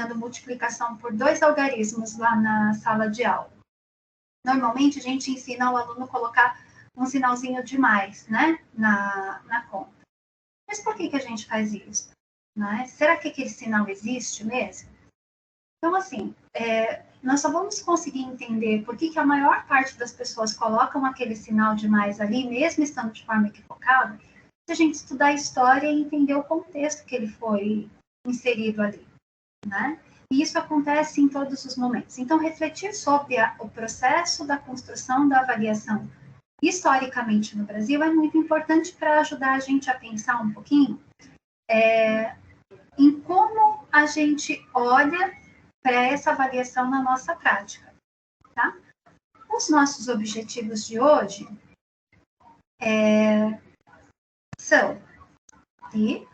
multiplicação por 2 algarismos lá na sala de aula. Normalmente, a gente ensina o aluno a colocar um sinalzinho de mais, né, na conta. Mas por que a gente faz isso? Né? Será que aquele sinal existe mesmo? Então, assim, nós só vamos conseguir entender por que a maior parte das pessoas colocam aquele sinal de mais ali, mesmo estando de forma equivocada, se a gente estudar a história e entender o contexto que ele foi inserido ali, né? E isso acontece em todos os momentos. Então, refletir sobre o processo da construção da avaliação historicamente no Brasil é muito importante para ajudar a gente a pensar um pouquinho em como a gente olha para essa avaliação na nossa prática, tá? Os nossos objetivos de hoje são de...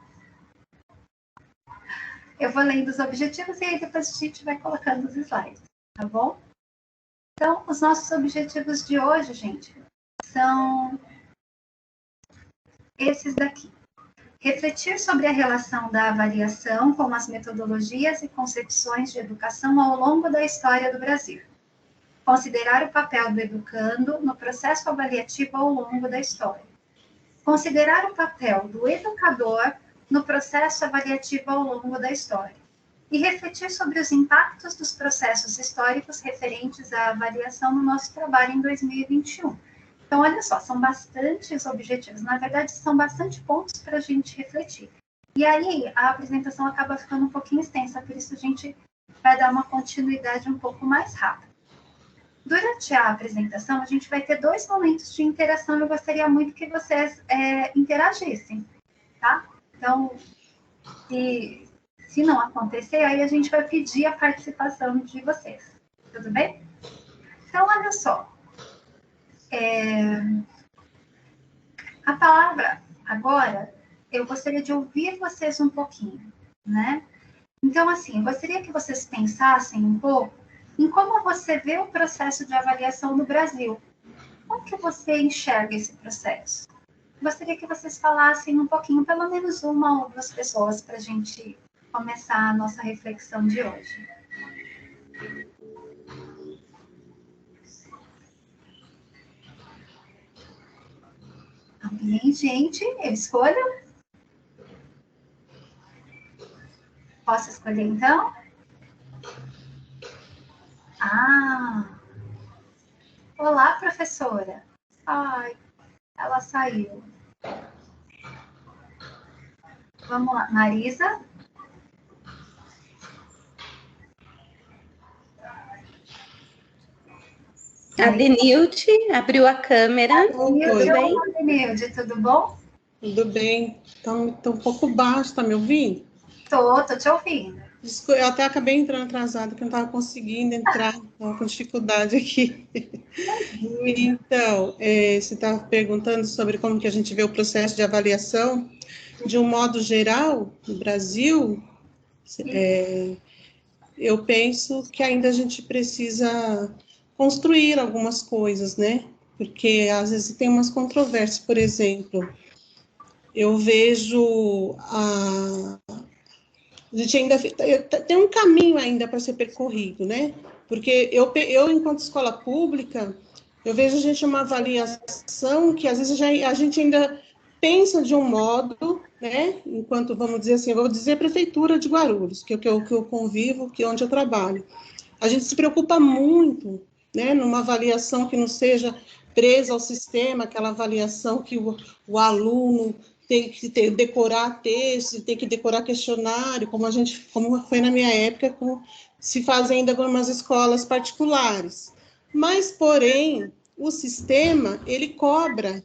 Eu vou lendo os objetivos e aí depois a gente vai colocando os slides, tá bom? Então, os nossos objetivos de hoje, gente, são esses daqui. Refletir sobre a relação da avaliação com as metodologias e concepções de educação ao longo da história do Brasil. Considerar o papel do educando no processo avaliativo ao longo da história. Considerar o papel do educador no processo avaliativo ao longo da história. E refletir sobre os impactos dos processos históricos referentes à avaliação no nosso trabalho em 2021. Então, olha só, são bastantes objetivos. Na verdade, são bastante pontos para a gente refletir. E aí, a apresentação acaba ficando um pouquinho extensa, por isso a gente vai dar uma continuidade um pouco mais rápida. Durante a apresentação, a gente vai ter 2 momentos de interação. Eu gostaria muito que vocês interagissem, tá? Então, se não acontecer, aí a gente vai pedir a participação de vocês. Tudo bem? Então, olha só. A palavra, agora, eu gostaria de ouvir vocês um pouquinho, né? Então, assim, eu gostaria que vocês pensassem um pouco em como você vê o processo de avaliação no Brasil. Como que você enxerga esse processo? Gostaria que vocês falassem um pouquinho, pelo menos 1 ou 2 pessoas, para a gente começar a nossa reflexão de hoje. Alguém, gente? Eu escolho? Posso escolher, então? Olá, professora. Ai, ela saiu. Vamos lá, Marisa? A Denilde abriu a câmera. Tudo bem? Denilde, tudo bom? Tudo bem. Então, um pouco baixo, tá me ouvindo? Tô te ouvindo. Eu até acabei entrando atrasada, porque eu não estava conseguindo entrar, estava com dificuldade aqui. Então, você estava perguntando sobre como que a gente vê o processo de avaliação. De um modo geral, no Brasil, eu penso que ainda a gente precisa construir algumas coisas, né? Porque às vezes tem umas controvérsias, por exemplo, eu vejo a gente ainda tem um caminho ainda para ser percorrido, né? Porque eu enquanto escola pública, eu vejo a gente uma avaliação que às vezes a gente ainda pensa de um modo, né? Enquanto, vamos dizer assim, eu vou dizer Prefeitura de Guarulhos, que eu convivo, que é onde eu trabalho. A gente se preocupa muito, né? Numa avaliação que não seja presa ao sistema, aquela avaliação que o aluno tem que decorar texto, tem que decorar questionário, como foi na minha época, como se faz ainda em algumas escolas particulares. Mas, porém, o sistema, ele cobra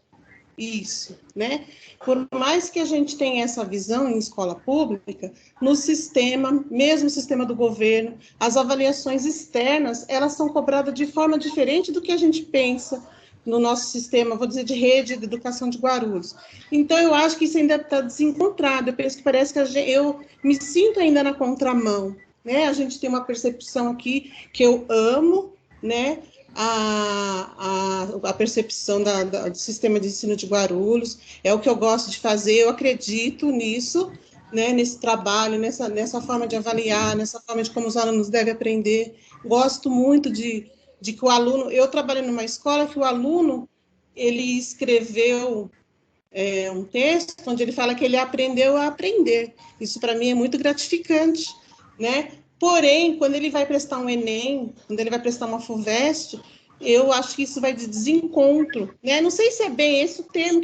isso, né? Por mais que a gente tenha essa visão em escola pública, no sistema, mesmo o sistema do governo, as avaliações externas, elas são cobradas de forma diferente do que a gente pensa no nosso sistema, vou dizer, de rede de educação de Guarulhos. Então, eu acho que isso ainda está desencontrado. Eu penso que parece que eu me sinto ainda na contramão, né? A gente tem uma percepção aqui que eu amo, né? A percepção do sistema de ensino de Guarulhos, é o que eu gosto de fazer, eu acredito nisso, né, nesse trabalho, nessa forma de avaliar, nessa forma de como os alunos devem aprender. Gosto muito de que o aluno... Eu trabalhei numa escola que o aluno, ele escreveu um texto onde ele fala que ele aprendeu a aprender. Isso, para mim, é muito gratificante, né? Porém, quando ele vai prestar um Enem, quando ele vai prestar uma FUVEST, eu acho que isso vai de desencontro, né? Não sei se é bem esse o termo,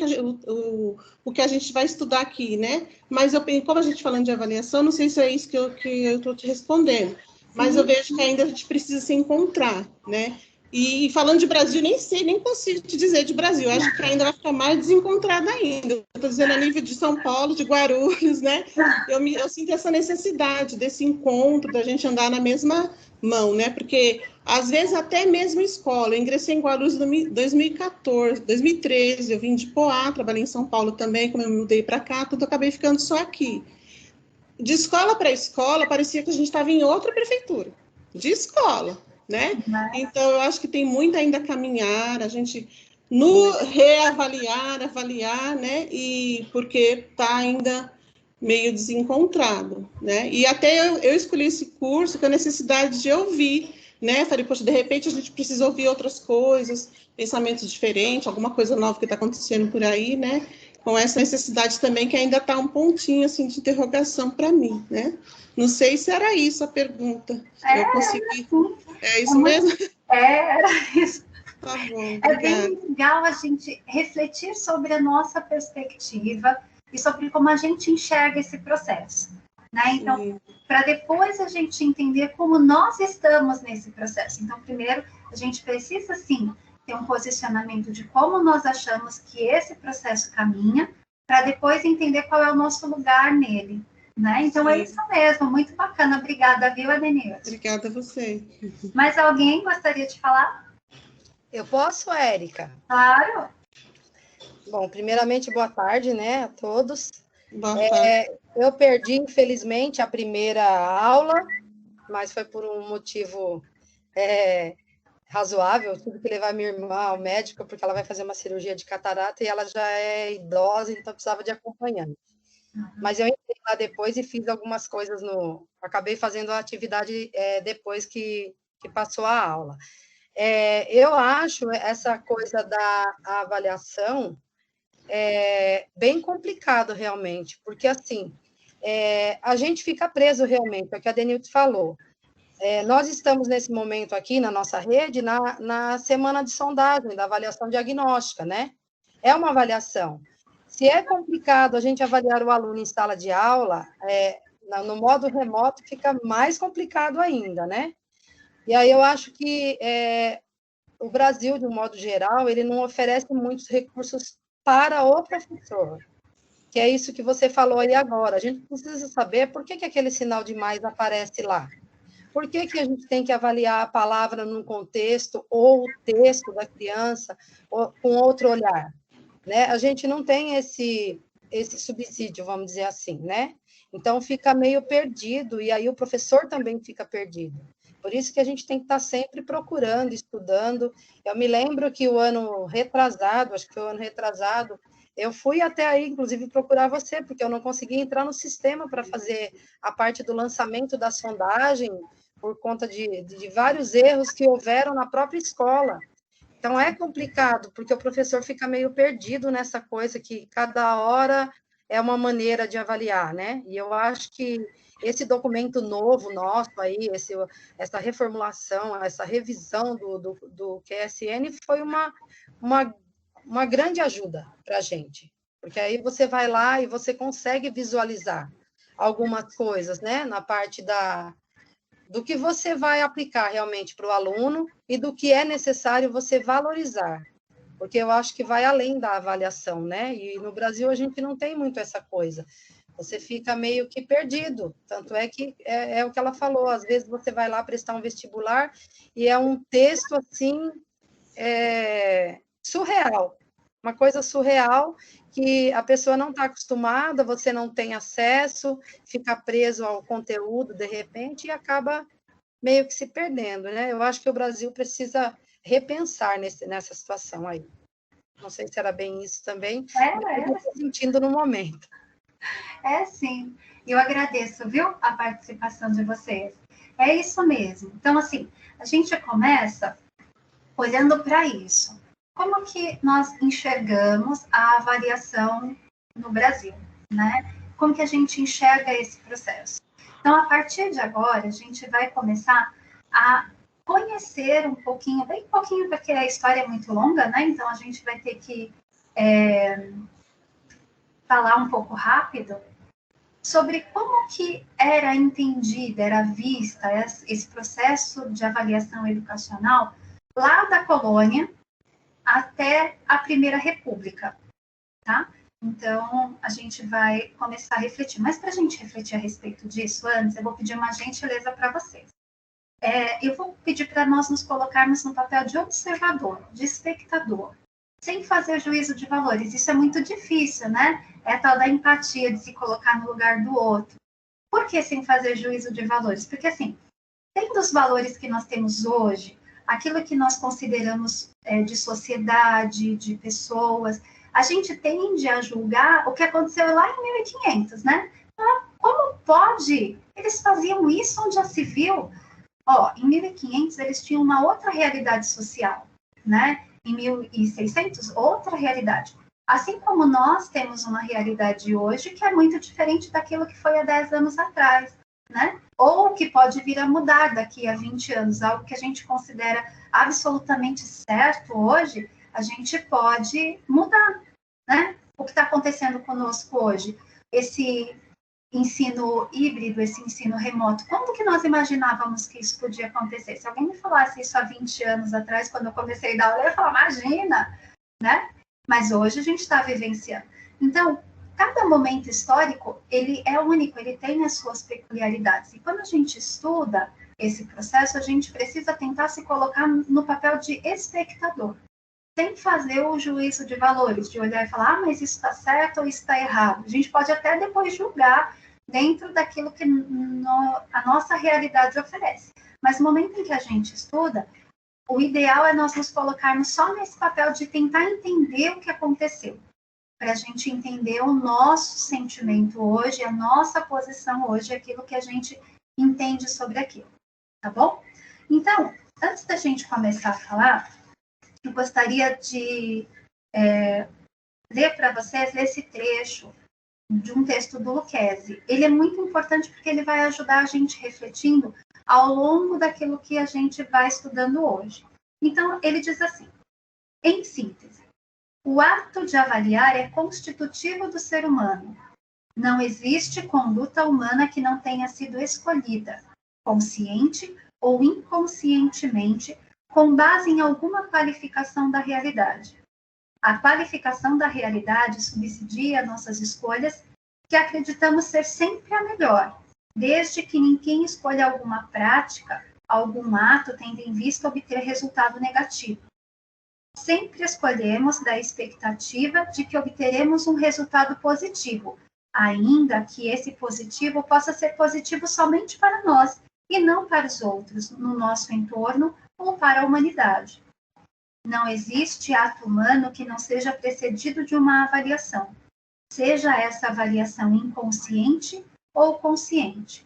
o que a gente vai estudar aqui, né? Mas, como a gente falando de avaliação, não sei se é isso que eu estou te respondendo, mas eu vejo que ainda a gente precisa se encontrar, né? E falando de Brasil, nem sei, nem consigo te dizer de Brasil. Acho que ainda vai ficar mais desencontrada ainda. Estou dizendo a nível de São Paulo, de Guarulhos, né? Eu sinto essa necessidade desse encontro, da gente andar na mesma mão, né? Porque, às vezes, até mesmo escola. Eu ingressei em Guarulhos em 2014, 2013. Eu vim de Poá, trabalhei em São Paulo também, como eu me mudei para cá, tudo acabei ficando só aqui. De escola para escola, parecia que a gente estava em outra prefeitura. De escola, né? Então, eu acho que tem muito ainda a caminhar, a gente no reavaliar, avaliar, né? E porque está ainda meio desencontrado, né? E até eu escolhi esse curso com a necessidade de ouvir, né? Falei, poxa, de repente a gente precisa ouvir outras coisas, pensamentos diferentes, alguma coisa nova que está acontecendo por aí, né? Com essa necessidade também que ainda está um pontinho assim de interrogação para mim, né? Não sei se era isso a pergunta. Eu consegui. É isso mesmo? Era isso. Tá bom, é bem legal a gente refletir sobre a nossa perspectiva e sobre como a gente enxerga esse processo, né? Então, para depois a gente entender como nós estamos nesse processo. Então, primeiro, a gente precisa, sim, ter um posicionamento de como nós achamos que esse processo caminha, para depois entender qual é o nosso lugar nele, né? Então, é isso mesmo, muito bacana. Obrigada, viu, Adenilson? Obrigada a você. Mais alguém gostaria de falar? Eu posso, Érica? Claro. Bom, primeiramente, boa tarde, né, a todos. Boa tarde. Eu perdi, infelizmente, a primeira aula, mas foi por um motivo razoável. Eu tive que levar minha irmã ao médico, porque ela vai fazer uma cirurgia de catarata e ela já é idosa, então precisava de acompanhante. Mas eu entrei lá depois e fiz algumas coisas acabei fazendo a atividade depois que passou a aula. Eu acho essa coisa da avaliação bem complicado realmente, porque assim a gente fica preso realmente, é o que a Denilton falou. Nós estamos nesse momento aqui na nossa rede na semana de sondagem da avaliação diagnóstica, né? É uma avaliação. Se é complicado a gente avaliar o aluno em sala de aula, no modo remoto fica mais complicado ainda, né? E aí eu acho que o Brasil, de um modo geral, ele não oferece muitos recursos para o professor, que é isso que você falou aí agora. A gente precisa saber por que aquele sinal de mais aparece lá. Por que a gente tem que avaliar a palavra num contexto ou o texto da criança com outro olhar, né? A gente não tem esse subsídio, vamos dizer assim, né? Então, fica meio perdido, e aí o professor também fica perdido. Por isso que a gente tem que estar sempre procurando, estudando. Eu me lembro que o ano retrasado, acho que foi o ano retrasado, eu fui até aí, inclusive, procurar você, porque eu não conseguia entrar no sistema para fazer a parte do lançamento da sondagem, por conta de vários erros que houveram na própria escola. Então, é complicado, porque o professor fica meio perdido nessa coisa que cada hora é uma maneira de avaliar, né? E eu acho que esse documento novo nosso aí, essa reformulação, essa revisão do QSN foi uma grande ajuda para a gente, porque aí você vai lá e você consegue visualizar algumas coisas, né? Na parte do que você vai aplicar realmente para o aluno e do que é necessário você valorizar, porque eu acho que vai além da avaliação, né? E no Brasil a gente não tem muito essa coisa. Você fica meio que perdido. Tanto é que é o que ela falou, às vezes você vai lá prestar um vestibular e é um texto assim surreal, uma coisa surreal que a pessoa não está acostumada, você não tem acesso, fica preso ao conteúdo de repente e acaba meio que se perdendo, né? Eu acho que o Brasil precisa repensar nessa situação aí. Não sei se era bem isso também, mas eu estou sentindo no momento. É sim. Eu agradeço, viu, a participação de vocês. É isso mesmo. Então, assim, a gente começa olhando para isso. Como que nós enxergamos a avaliação no Brasil, né? Como que a gente enxerga esse processo? Então, a partir de agora, a gente vai começar a conhecer um pouquinho, bem pouquinho, porque a história é muito longa, né? Então, a gente vai ter que falar um pouco rápido sobre como que era entendida, era vista esse processo de avaliação educacional lá da colônia até a Primeira República, tá? Então, a gente vai começar a refletir. Mas para a gente refletir a respeito disso, antes, eu vou pedir uma gentileza para vocês. Eu vou pedir para nós nos colocarmos no papel de observador, de espectador, sem fazer juízo de valores. Isso é muito difícil, né? É a tal da empatia, de se colocar no lugar do outro. Por que sem fazer juízo de valores? Porque, assim, tendo os valores que nós temos hoje, aquilo que nós consideramos de sociedade, de pessoas, a gente tende a julgar o que aconteceu lá em 1500, né? Como pode? Eles faziam isso onde já se viu? Em 1500 eles tinham uma outra realidade social, né? Em 1600, outra realidade. Assim como nós temos uma realidade hoje que é muito diferente daquilo que foi há 10 anos atrás, né? Ou que pode vir a mudar daqui a 20 anos, algo que a gente considera absolutamente certo hoje, a gente pode mudar, né? O que está acontecendo conosco hoje? Esse ensino híbrido, esse ensino remoto, quando que nós imaginávamos que isso podia acontecer? Se alguém me falasse isso há 20 anos atrás, quando eu comecei a dar aula, eu ia falar, imagina, né? Mas hoje a gente está vivenciando. Então, cada momento histórico, ele é único, ele tem as suas peculiaridades. E quando a gente estuda esse processo, a gente precisa tentar se colocar no papel de espectador, sem fazer o juízo de valores, de olhar e falar, mas isso está certo ou isso está errado. A gente pode até depois julgar dentro daquilo que a nossa realidade oferece. Mas no momento em que a gente estuda, o ideal é nós nos colocarmos só nesse papel de tentar entender o que aconteceu, para a gente entender o nosso sentimento hoje, a nossa posição hoje, aquilo que a gente entende sobre aquilo, tá bom? Então, antes da gente começar a falar, eu gostaria de ler para vocês esse trecho de um texto do Lucchesi. Ele é muito importante porque ele vai ajudar a gente refletindo ao longo daquilo que a gente vai estudando hoje. Então, ele diz assim, em síntese, o ato de avaliar é constitutivo do ser humano. Não existe conduta humana que não tenha sido escolhida, consciente ou inconscientemente, com base em alguma qualificação da realidade. A qualificação da realidade subsidia nossas escolhas, que acreditamos ser sempre a melhor, desde que ninguém escolha alguma prática, algum ato tendo em vista obter resultado negativo. Sempre escolhemos da expectativa de que obteremos um resultado positivo, ainda que esse positivo possa ser positivo somente para nós e não para os outros, no nosso entorno ou para a humanidade. Não existe ato humano que não seja precedido de uma avaliação, seja essa avaliação inconsciente ou consciente.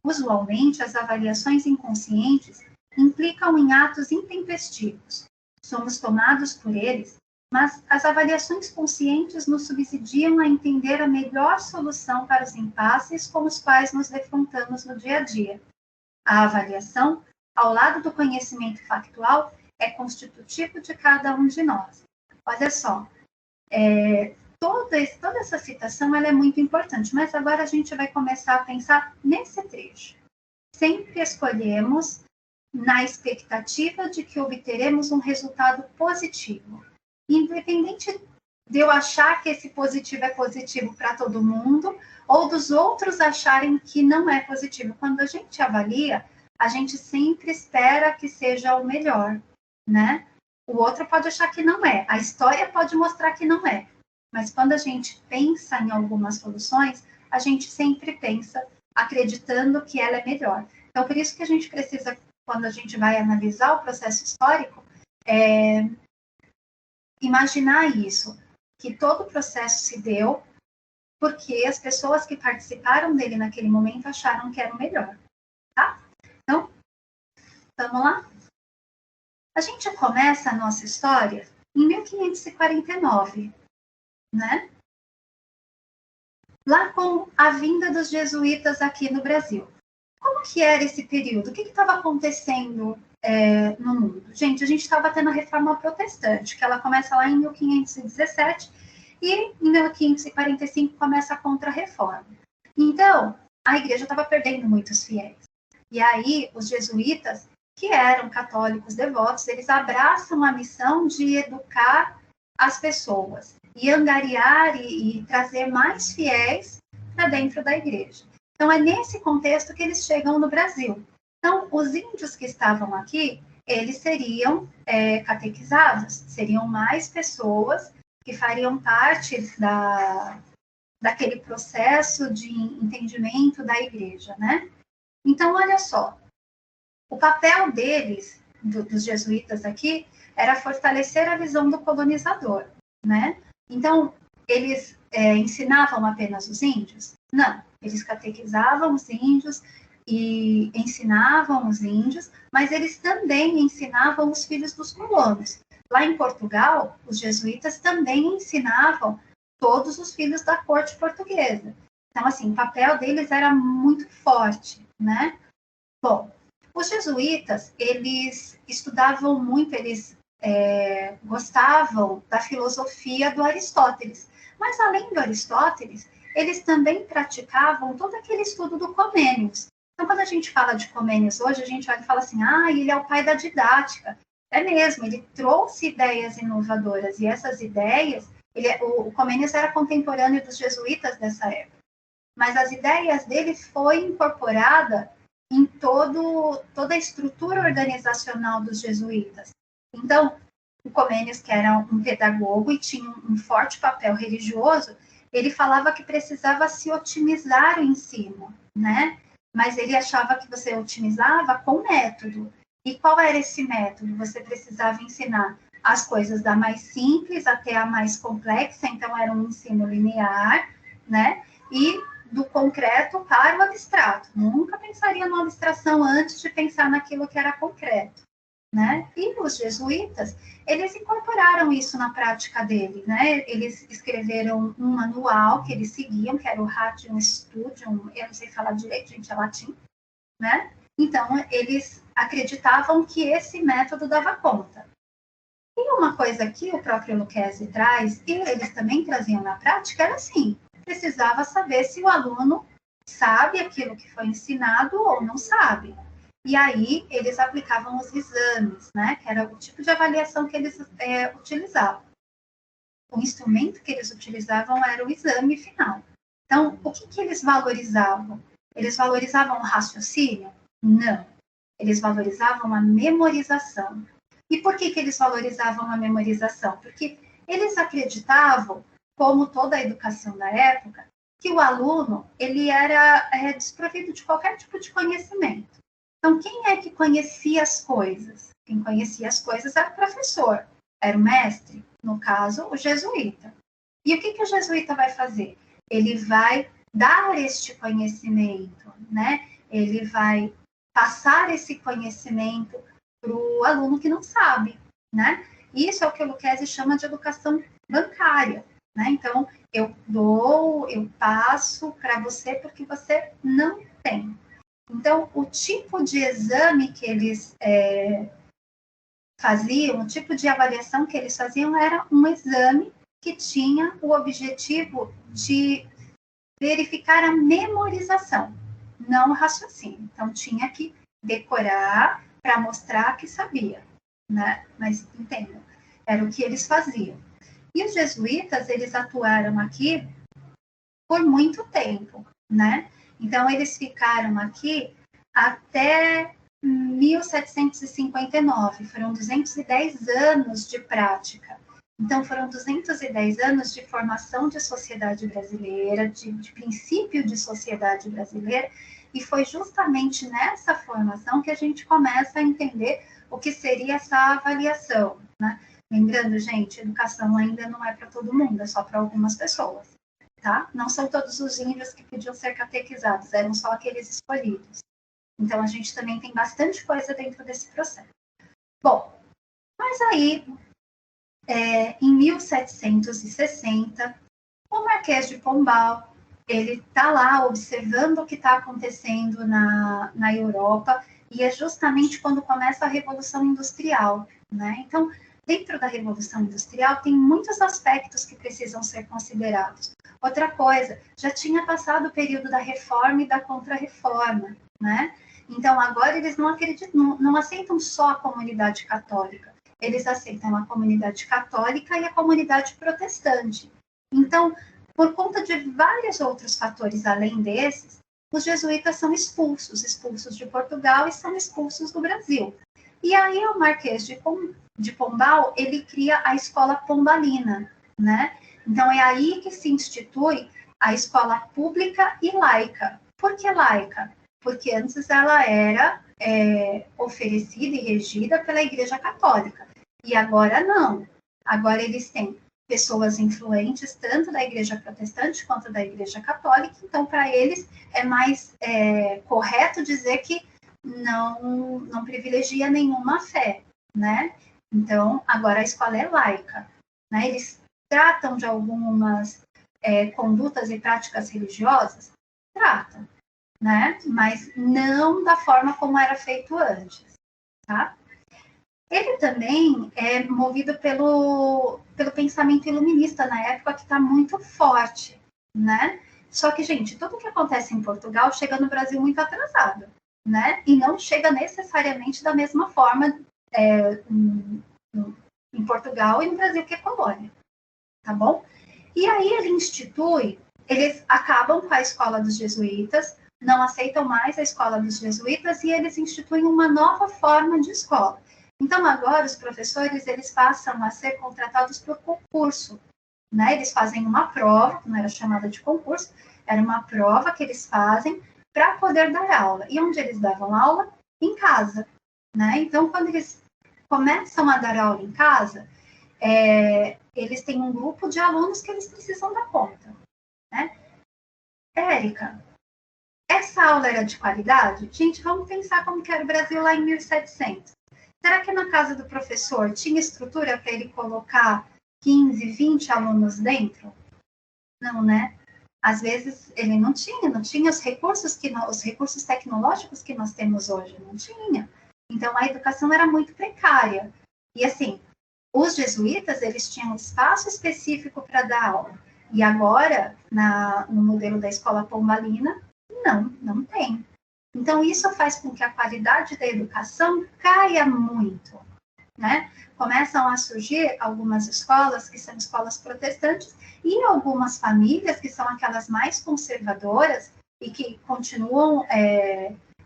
Usualmente, as avaliações inconscientes implicam em atos intempestivos. Somos tomados por eles, mas as avaliações conscientes nos subsidiam a entender a melhor solução para os impasses com os quais nos defrontamos no dia a dia. A avaliação, ao lado do conhecimento factual, é constitutivo de cada um de nós. Olha só, toda essa citação ela é muito importante, mas agora a gente vai começar a pensar nesse trecho. Sempre escolhemos na expectativa de que obteremos um resultado positivo. Independente de eu achar que esse positivo é positivo para todo mundo, ou dos outros acharem que não é positivo. Quando a gente avalia, a gente sempre espera que seja o melhor, né? O outro pode achar que não é, a história pode mostrar que não é. Mas quando a gente pensa em algumas soluções, a gente sempre pensa acreditando que ela é melhor. Então, por isso que a gente precisa, quando a gente vai analisar o processo histórico, imaginar isso, que todo o processo se deu porque as pessoas que participaram dele naquele momento acharam que era o melhor, tá? Então, vamos lá? A gente começa a nossa história em 1549, né? Lá com a vinda dos jesuítas aqui no Brasil. Como que era esse período? O que estava acontecendo no mundo? Gente, a gente estava tendo a Reforma Protestante, que ela começa lá em 1517 e em 1545 começa a Contra-Reforma. Então, a igreja estava perdendo muitos fiéis. E aí, os jesuítas, que eram católicos devotos, eles abraçam a missão de educar as pessoas e angariar e trazer mais fiéis para dentro da igreja. Então, é nesse contexto que eles chegam no Brasil. Então, os índios que estavam aqui, eles seriam catequizados, seriam mais pessoas que fariam parte daquele processo de entendimento da igreja, né? Então, olha só, o papel deles, dos jesuítas aqui, era fortalecer a visão do colonizador, né? Então, eles ensinavam apenas os índios? Não, eles catequizavam os índios e ensinavam os índios, mas eles também ensinavam os filhos dos colonos. Lá em Portugal, os jesuítas também ensinavam todos os filhos da corte portuguesa. Então, assim, o papel deles era muito forte, né? Bom, os jesuítas, eles estudavam muito, eles gostavam da filosofia do Aristóteles. Mas, além do Aristóteles, eles também praticavam todo aquele estudo do Comênios. Então, quando a gente fala de Comênios hoje, a gente olha e fala assim, ele é o pai da didática. É mesmo, ele trouxe ideias inovadoras, e essas ideias, o Comênios era contemporâneo dos jesuítas dessa época. Mas as ideias dele foi incorporada em toda a estrutura organizacional dos jesuítas. Então, o Comênios, que era um pedagogo e tinha um forte papel religioso, ele falava que precisava se otimizar o ensino, né? Mas ele achava que você otimizava com método. E qual era esse método? Você precisava ensinar as coisas da mais simples até a mais complexa, então era um ensino linear, né? E do concreto para o abstrato. Nunca pensaria numa abstração antes de pensar naquilo que era concreto, né? E os jesuítas, eles incorporaram isso na prática dele, né? Eles escreveram um manual que eles seguiam, que era o Ratium Studium, eu não sei falar direito, gente, é latim, né? Então, eles acreditavam que esse método dava conta. E uma coisa que o próprio Lucchesi traz, e eles também traziam na prática, era assim, precisava saber se o aluno sabe aquilo que foi ensinado ou não sabe. E aí, eles aplicavam os exames, né? Que era o tipo de avaliação que eles utilizavam. O instrumento que eles utilizavam era o exame final. Então, o que eles valorizavam? Eles valorizavam o raciocínio? Não. Eles valorizavam a memorização. E por que eles valorizavam a memorização? Porque eles acreditavam, como toda a educação da época, que o aluno ele era desprovido de qualquer tipo de conhecimento. Então, quem é que conhecia as coisas? Quem conhecia as coisas era o professor, era o mestre, no caso, o jesuíta. E o que o jesuíta vai fazer? Ele vai dar este conhecimento, né? Ele vai passar esse conhecimento para o aluno que não sabe, né? Isso é o que o Lucchesi chama de educação bancária, né? Então, eu passo para você porque você não tem. Então, o tipo de exame que eles faziam, o tipo de avaliação que eles faziam era um exame que tinha o objetivo de verificar a memorização, não o raciocínio. Então, tinha que decorar para mostrar que sabia, né? Mas, entendam, era o que eles faziam. E os jesuítas, eles atuaram aqui por muito tempo, né? Então, eles ficaram aqui até 1759, foram 210 anos de prática. Então, foram 210 anos de formação de sociedade brasileira, de princípio de sociedade brasileira, e foi justamente nessa formação que a gente começa a entender o que seria essa avaliação, né? Lembrando, gente, educação ainda não é para todo mundo, é só para algumas pessoas, tá? Não são todos os índios que podiam ser catequizados, eram só aqueles escolhidos. Então, a gente também tem bastante coisa dentro desse processo. Bom, mas aí, em 1760, o Marquês de Pombal, ele está lá observando o que está acontecendo na Europa, e é justamente quando começa a Revolução Industrial, né? Então, dentro da Revolução Industrial, tem muitos aspectos que precisam ser considerados. Outra coisa, já tinha passado o período da Reforma e da Contra-Reforma, né? Então, agora eles não aceitam só a comunidade católica, eles aceitam a comunidade católica e a comunidade protestante. Então, por conta de vários outros fatores além desses, os jesuítas são expulsos de Portugal e são expulsos do Brasil. E aí o Marquês de Pombal, ele cria a escola pombalina, né? Então é aí que se institui a escola pública e laica. Por que laica? Porque antes ela era oferecida e regida pela Igreja Católica. E agora não. Agora eles têm pessoas influentes, tanto da Igreja Protestante quanto da Igreja Católica, então para eles é mais correto dizer que não privilegia nenhuma fé, né? Então, agora a escola é laica, né? Eles tratam de algumas condutas e práticas religiosas? Tratam, né? Mas não da forma como era feito antes, tá? Ele também é movido pelo pensamento iluminista na época, que está muito forte, né? Só que, gente, tudo que acontece em Portugal chega no Brasil muito atrasado, né? E não chega necessariamente da mesma forma em Portugal e no Brasil, que é colônia, tá bom? E aí eles acabam com a escola dos jesuítas, não aceitam mais a escola dos jesuítas e eles instituem uma nova forma de escola. Então, agora, os professores, eles passam a ser contratados por concurso, né? Eles fazem uma prova, que não era chamada de concurso, era uma prova que eles fazem para poder dar aula. E onde eles davam aula? Em casa, né? Então, quando eles começam a dar aula em casa, eles têm um grupo de alunos que eles precisam dar conta, né? Érica, essa aula era de qualidade? Gente, vamos pensar como que era o Brasil lá em 1700. Será que na casa do professor tinha estrutura para ele colocar 15, 20 alunos dentro? Não, né? Às vezes ele não tinha os recursos tecnológicos que nós temos hoje, não tinha. Então a educação era muito precária. E assim, os jesuítas, eles tinham um espaço específico para dar aula. E agora, no modelo da escola pombalina, não tem. Então, isso faz com que a qualidade da educação caia muito, né? Começam a surgir algumas escolas que são escolas protestantes e algumas famílias que são aquelas mais conservadoras e que continuam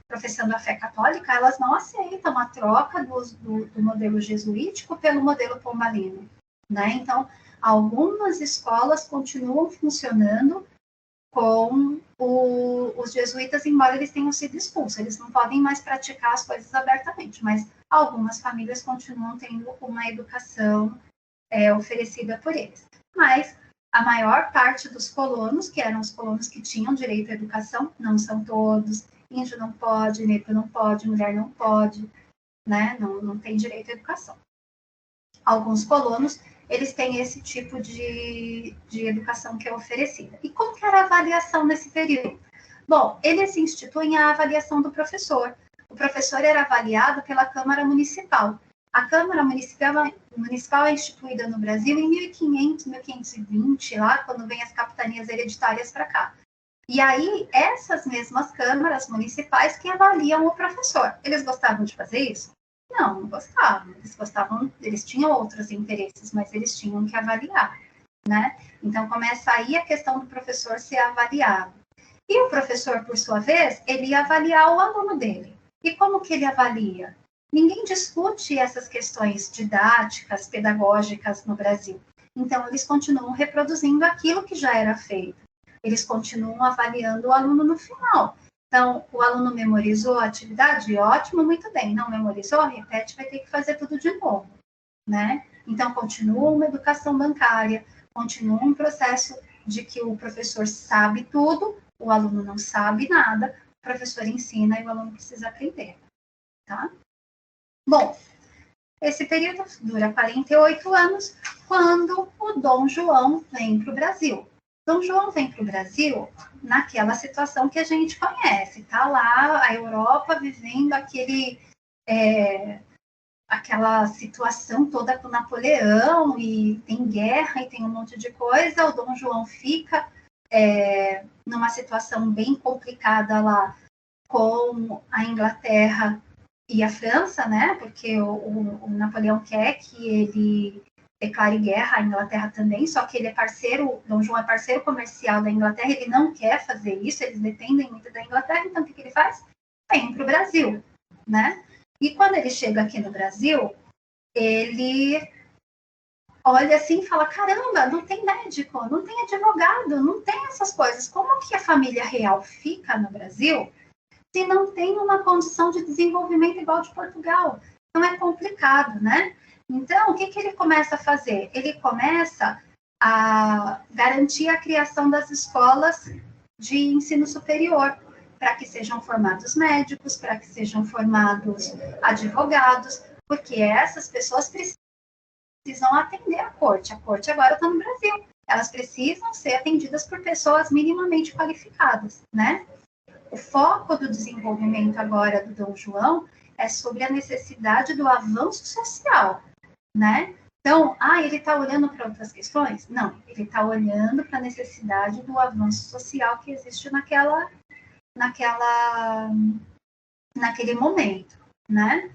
professando a fé católica, elas não aceitam a troca do modelo jesuítico pelo modelo pombalino, né? Então, algumas escolas continuam funcionando com os jesuítas, embora eles tenham sido expulsos. Eles não podem mais praticar as coisas abertamente, mas algumas famílias continuam tendo uma educação oferecida por eles. Mas a maior parte dos colonos, que eram os colonos que tinham direito à educação, não são todos, índio não pode, negro não pode, mulher não pode, né? Não tem direito à educação. Alguns colonos, eles têm esse tipo de educação que é oferecida. E como que era a avaliação nesse período? Bom, eles instituem a avaliação do professor. O professor era avaliado pela Câmara Municipal. A Câmara Municipal é instituída no Brasil em 1500, 1520, lá quando vem as capitanias hereditárias para cá. E aí, essas mesmas câmaras municipais que avaliam o professor. Eles gostavam de fazer isso? Não gostavam. Eles tinham outros interesses, mas eles tinham que avaliar, né? Então, começa aí a questão do professor ser avaliado. E o professor, por sua vez, ele ia avaliar o aluno dele. E como que ele avalia? Ninguém discute essas questões didáticas, pedagógicas no Brasil. Então, eles continuam reproduzindo aquilo que já era feito. Eles continuam avaliando o aluno no final. Então, o aluno memorizou a atividade? Ótimo, muito bem. Não memorizou? Repete, vai ter que fazer tudo de novo, né? Então, continua uma educação bancária, continua um processo de que o professor sabe tudo, o aluno não sabe nada, o professor ensina e o aluno precisa aprender, tá? Bom, esse período dura 48 anos, quando o Dom João vem para o Brasil. Dom João vem para o Brasil naquela situação que a gente conhece, tá lá a Europa vivendo aquela situação toda com Napoleão, e tem guerra, e tem um monte de coisa. O Dom João fica numa situação bem complicada lá com a Inglaterra e a França, né? Porque o Napoleão quer que ele declare guerra à Inglaterra também, só que ele é parceiro, Dom João é parceiro comercial da Inglaterra, ele não quer fazer isso, eles dependem muito da Inglaterra, então o que ele faz? Vem para o Brasil, né? E quando ele chega aqui no Brasil, ele olha assim e fala, caramba, não tem médico, não tem advogado, não tem essas coisas. Como que a família real fica no Brasil se não tem uma condição de desenvolvimento igual de Portugal? Então é complicado, né? Então, o que ele começa a fazer? Ele começa a garantir a criação das escolas de ensino superior, para que sejam formados médicos, para que sejam formados advogados, porque essas pessoas precisam atender a corte. A corte agora está no Brasil. Elas precisam ser atendidas por pessoas minimamente qualificadas, né? O foco do desenvolvimento agora do Dom João é sobre a necessidade do avanço social, né? Então, ele está olhando para outras questões? Não, ele está olhando para a necessidade do avanço social que existe naquele momento, né?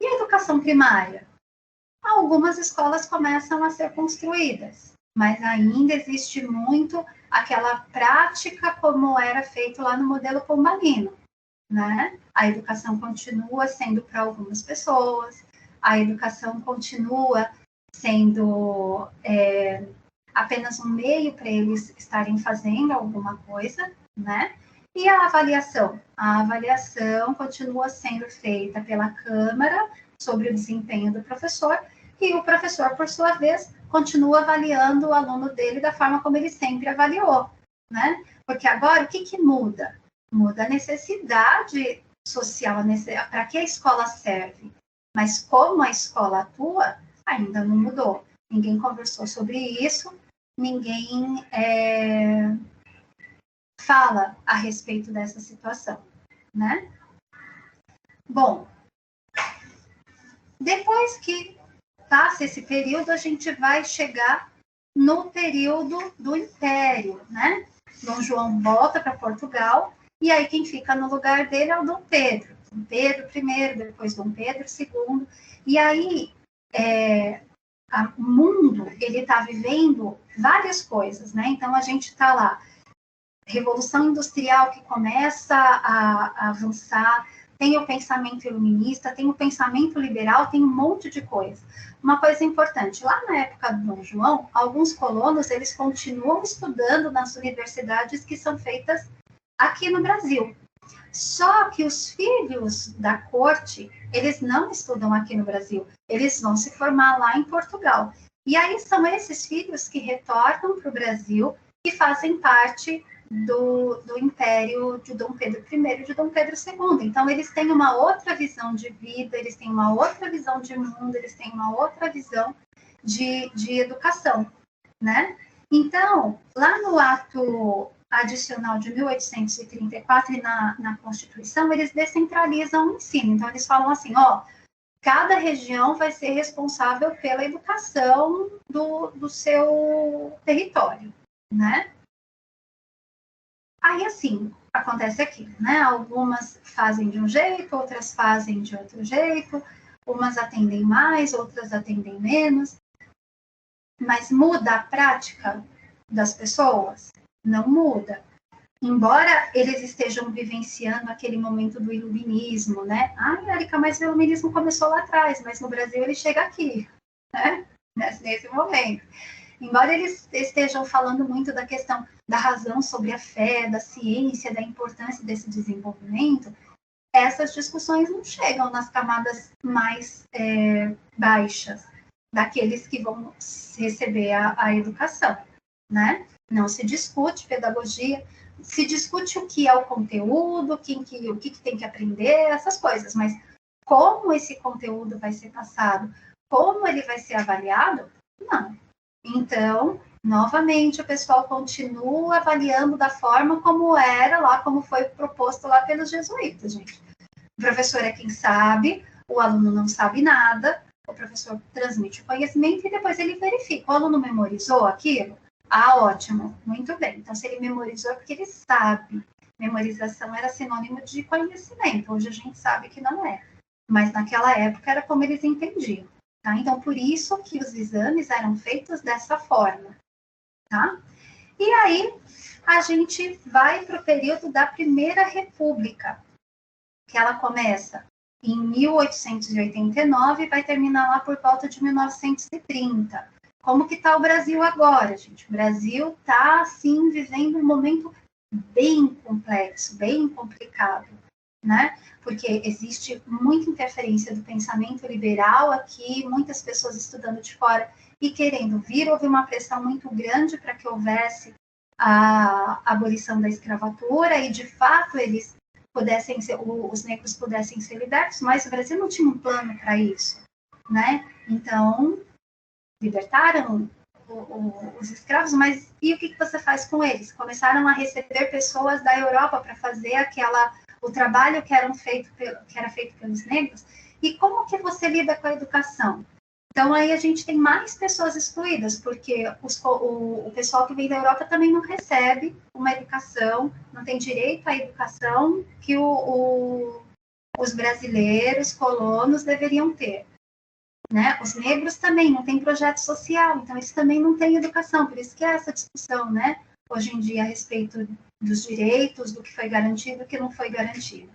E a educação primária? Algumas escolas começam a ser construídas, mas ainda existe muito aquela prática como era feito lá no modelo pombalino, né? A educação continua sendo para algumas pessoas, a educação continua sendo apenas um meio para eles estarem fazendo alguma coisa, né? E a avaliação? A avaliação continua sendo feita pela Câmara sobre o desempenho do professor, e o professor, por sua vez, continua avaliando o aluno dele da forma como ele sempre avaliou, né? Porque agora, o que muda? Muda a necessidade social, para que a escola serve. Mas como a escola atua, ainda não mudou. Ninguém conversou sobre isso, ninguém fala a respeito dessa situação, né? Bom, depois que passa esse período, a gente vai chegar no período do Império, né? Dom João volta para Portugal, e aí quem fica no lugar dele é o Dom Pedro. Dom Pedro I, depois Dom Pedro II. E aí, o mundo, ele está vivendo várias coisas, né? Então, a gente está lá, Revolução Industrial que começa a avançar, tem o pensamento iluminista, tem o pensamento liberal, tem um monte de coisa. Uma coisa importante, lá na época do Dom João, alguns colonos, eles continuam estudando nas universidades que são feitas aqui no Brasil. Só que os filhos da corte, eles não estudam aqui no Brasil, eles vão se formar lá em Portugal. E aí são esses filhos que retornam para o Brasil e fazem parte do Império de Dom Pedro I e de Dom Pedro II. Então, eles têm uma outra visão de vida, eles têm uma outra visão de mundo, eles têm uma outra visão de educação, né? Então, lá no ato adicional de 1834 e na Constituição, eles descentralizam o ensino. Então, eles falam assim, cada região vai ser responsável pela educação do seu território, né? Aí, assim, acontece aquilo, né? Algumas fazem de um jeito, outras fazem de outro jeito, umas atendem mais, outras atendem menos. Mas muda a prática das pessoas? Não muda. Embora eles estejam vivenciando aquele momento do iluminismo, né? Érica, mas o iluminismo começou lá atrás, mas no Brasil ele chega aqui, né? Nesse momento. Embora eles estejam falando muito da questão da razão sobre a fé, da ciência, da importância desse desenvolvimento, essas discussões não chegam nas camadas mais baixas daqueles que vão receber a educação, né? Não se discute pedagogia, se discute o que é o conteúdo, o que tem que aprender, essas coisas, mas como esse conteúdo vai ser passado, como ele vai ser avaliado, não. Então, novamente, o pessoal continua avaliando da forma como era lá, como foi proposto lá pelos jesuítas, gente. O professor é quem sabe, o aluno não sabe nada, o professor transmite o conhecimento e depois ele verifica. O aluno memorizou aquilo? Ah, ótimo, muito bem. Então, se ele memorizou é porque ele sabe. Memorização era sinônimo de conhecimento. Hoje a gente sabe que não é. Mas naquela época era como eles entendiam. Tá? Então, por isso que os exames eram feitos dessa forma. Tá? E aí, a gente vai para o período da Primeira República, que ela começa em 1889 e vai terminar lá por volta de 1930. Como que está o Brasil agora, gente? O Brasil está, assim, vivendo um momento bem complexo, bem complicado, né? Porque existe muita interferência do pensamento liberal aqui, muitas pessoas estudando de fora e querendo vir. Houve uma pressão muito grande para que houvesse a abolição da escravatura e, de fato, eles pudessem ser, os negros pudessem ser libertos, mas o Brasil não tinha um plano para isso, né? Então, libertaram os escravos, mas e o que você faz com eles? Começaram a receber pessoas da Europa para fazer o trabalho que era feito pelos negros, e como que você lida com a educação? Então, aí a gente tem mais pessoas excluídas, porque o pessoal que vem da Europa também não recebe uma educação, não tem direito à educação que os brasileiros, colonos, deveriam ter. Né? Os negros também não têm projeto social, então eles também não têm educação, por isso que é essa discussão, né? Hoje em dia, a respeito dos direitos, do que foi garantido e do que não foi garantido.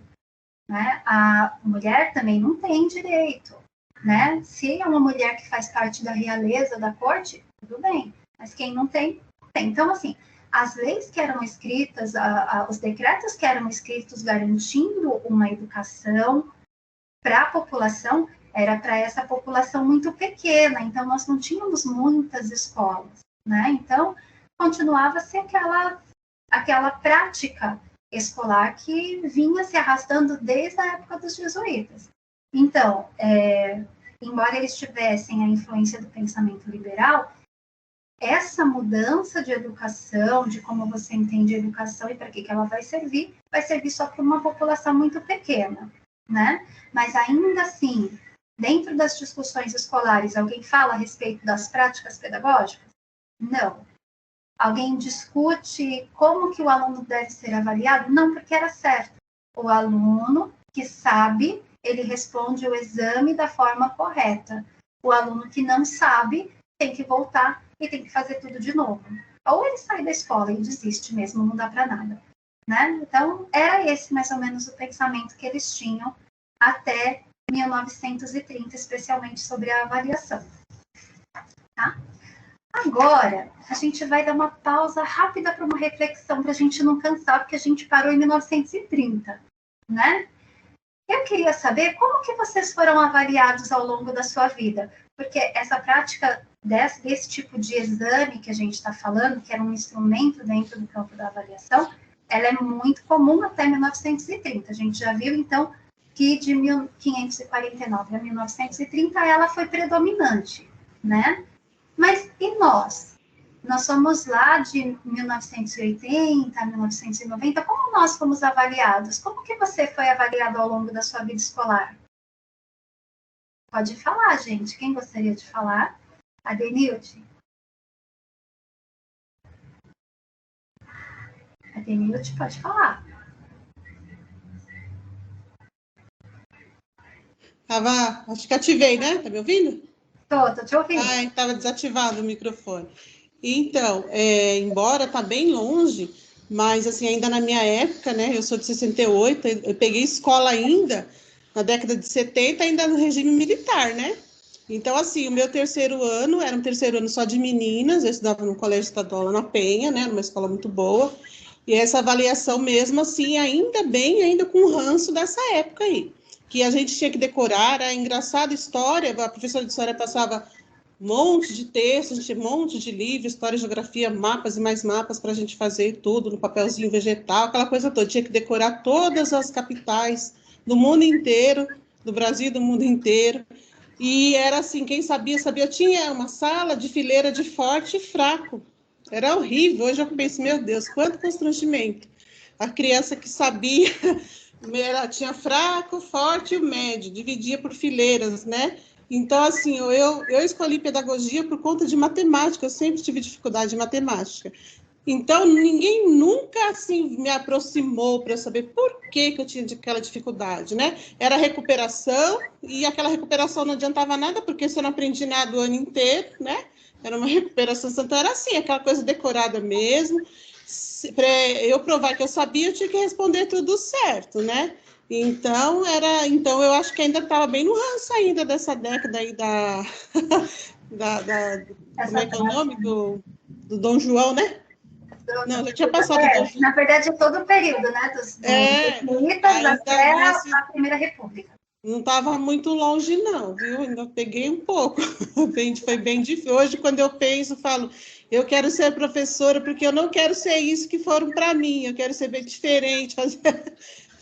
Né? A mulher também não tem direito. Né? Se é uma mulher que faz parte da realeza, da corte, tudo bem, mas quem não tem, tem. Então, assim, as leis que eram escritas, os decretos que eram escritos garantindo uma educação para a população, era para essa população muito pequena, então nós não tínhamos muitas escolas, né? Então, continuava-se aquela prática escolar que vinha se arrastando desde a época dos jesuítas. Então, embora eles tivessem a influência do pensamento liberal, essa mudança de educação, de como você entende a educação e para que ela vai servir só para uma população muito pequena, né? Mas ainda assim, dentro das discussões escolares, alguém fala a respeito das práticas pedagógicas? Não. Alguém discute como que o aluno deve ser avaliado? Não, porque era certo. O aluno que sabe, ele responde o exame da forma correta. O aluno que não sabe tem que voltar e tem que fazer tudo de novo. Ou ele sai da escola e desiste mesmo, não dá para nada. Né? Então, era esse mais ou menos o pensamento que eles tinham até 1930, especialmente sobre a avaliação. Tá? Agora, a gente vai dar uma pausa rápida para uma reflexão, para a gente não cansar, porque a gente parou em 1930, né? Eu queria saber como que vocês foram avaliados ao longo da sua vida, porque essa prática desse tipo de exame que a gente está falando, que era um instrumento dentro do campo da avaliação, ela é muito comum até 1930. A gente já viu, então, que de 1549 a 1930 ela foi predominante, né? Mas e nós? Nós somos lá de 1980 a 1990, como nós fomos avaliados? Como que você foi avaliado ao longo da sua vida escolar? Pode falar, gente. Quem gostaria de falar? A Denilde. A Denilde pode falar. Acho que ativei, né? Tá me ouvindo? Tô te ouvindo. Ah, estava desativado o microfone. Então, embora tá bem longe, mas assim, ainda na minha época, né? Eu sou de 68, eu peguei escola ainda na década de 70, ainda no regime militar, né? Então, assim, o meu terceiro ano era um terceiro ano só de meninas, eu estudava no colégio estadual lá na Penha, né? Numa escola muito boa. E essa avaliação mesmo, assim, ainda com o ranço dessa época aí. Que a gente tinha que decorar, era engraçada história, a professora de história passava um monte de texto, a gente tinha um monte de livro, história, geografia, mapas e mais mapas para a gente fazer tudo no papelzinho vegetal, aquela coisa toda. Tinha que decorar todas as capitais do mundo inteiro, do Brasil e do mundo inteiro. E era assim, quem sabia, sabia. Eu tinha uma sala de fileira de forte e fraco. Era horrível. Hoje eu penso, meu Deus, quanto constrangimento. A criança que sabia, ela tinha fraco, forte e o médio, dividia por fileiras, né? Então, assim, eu escolhi pedagogia por conta de matemática, eu sempre tive dificuldade em matemática. Então, ninguém nunca, assim, me aproximou para saber por que eu tinha aquela dificuldade, né? Era recuperação, e aquela recuperação não adiantava nada, porque se eu não aprendi nada o ano inteiro, né? Era uma recuperação, então era assim, aquela coisa decorada mesmo. Para eu provar que eu sabia, eu tinha que responder tudo certo, né? Então, eu acho que ainda estava bem no ranço ainda dessa década aí como é que é o nome? Do Dom João, né? Não, já tinha passado do Dom João. Na verdade, é todo o período, né? Dos militares até a Primeira República. Não estava muito longe, não, viu? Ainda peguei um pouco. Foi bem difícil. Hoje, quando eu penso, falo, eu quero ser professora, porque eu não quero ser isso que foram para mim, eu quero ser bem diferente.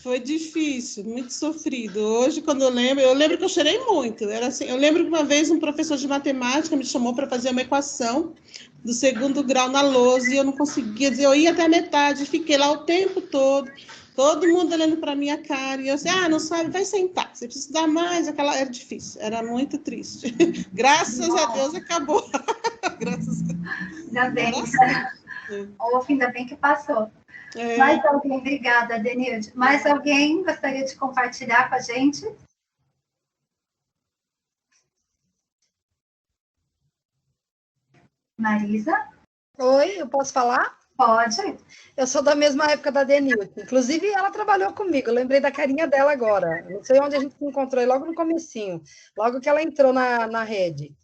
Foi difícil, muito sofrido. Hoje, quando eu lembro que eu chorei muito. Era assim, eu lembro que uma vez um professor de matemática me chamou para fazer uma equação do 2º grau na lousa e eu não conseguia dizer, eu ia até a metade, fiquei lá o tempo todo mundo olhando para minha cara, e eu disse, não sabe, vai sentar, você precisa estudar mais, era difícil, era muito triste. Graças a Deus acabou. Graças a Deus. Ainda bem. Ainda bem que passou. Mais alguém? Obrigada, Denilde. Mais alguém gostaria de compartilhar com a gente? Marisa? Oi, eu posso falar? Pode. Eu sou da mesma época da Denilde. Inclusive, ela trabalhou comigo. Eu lembrei da carinha dela agora. Não sei onde a gente se encontrou, logo no comecinho. Logo que ela entrou na rede.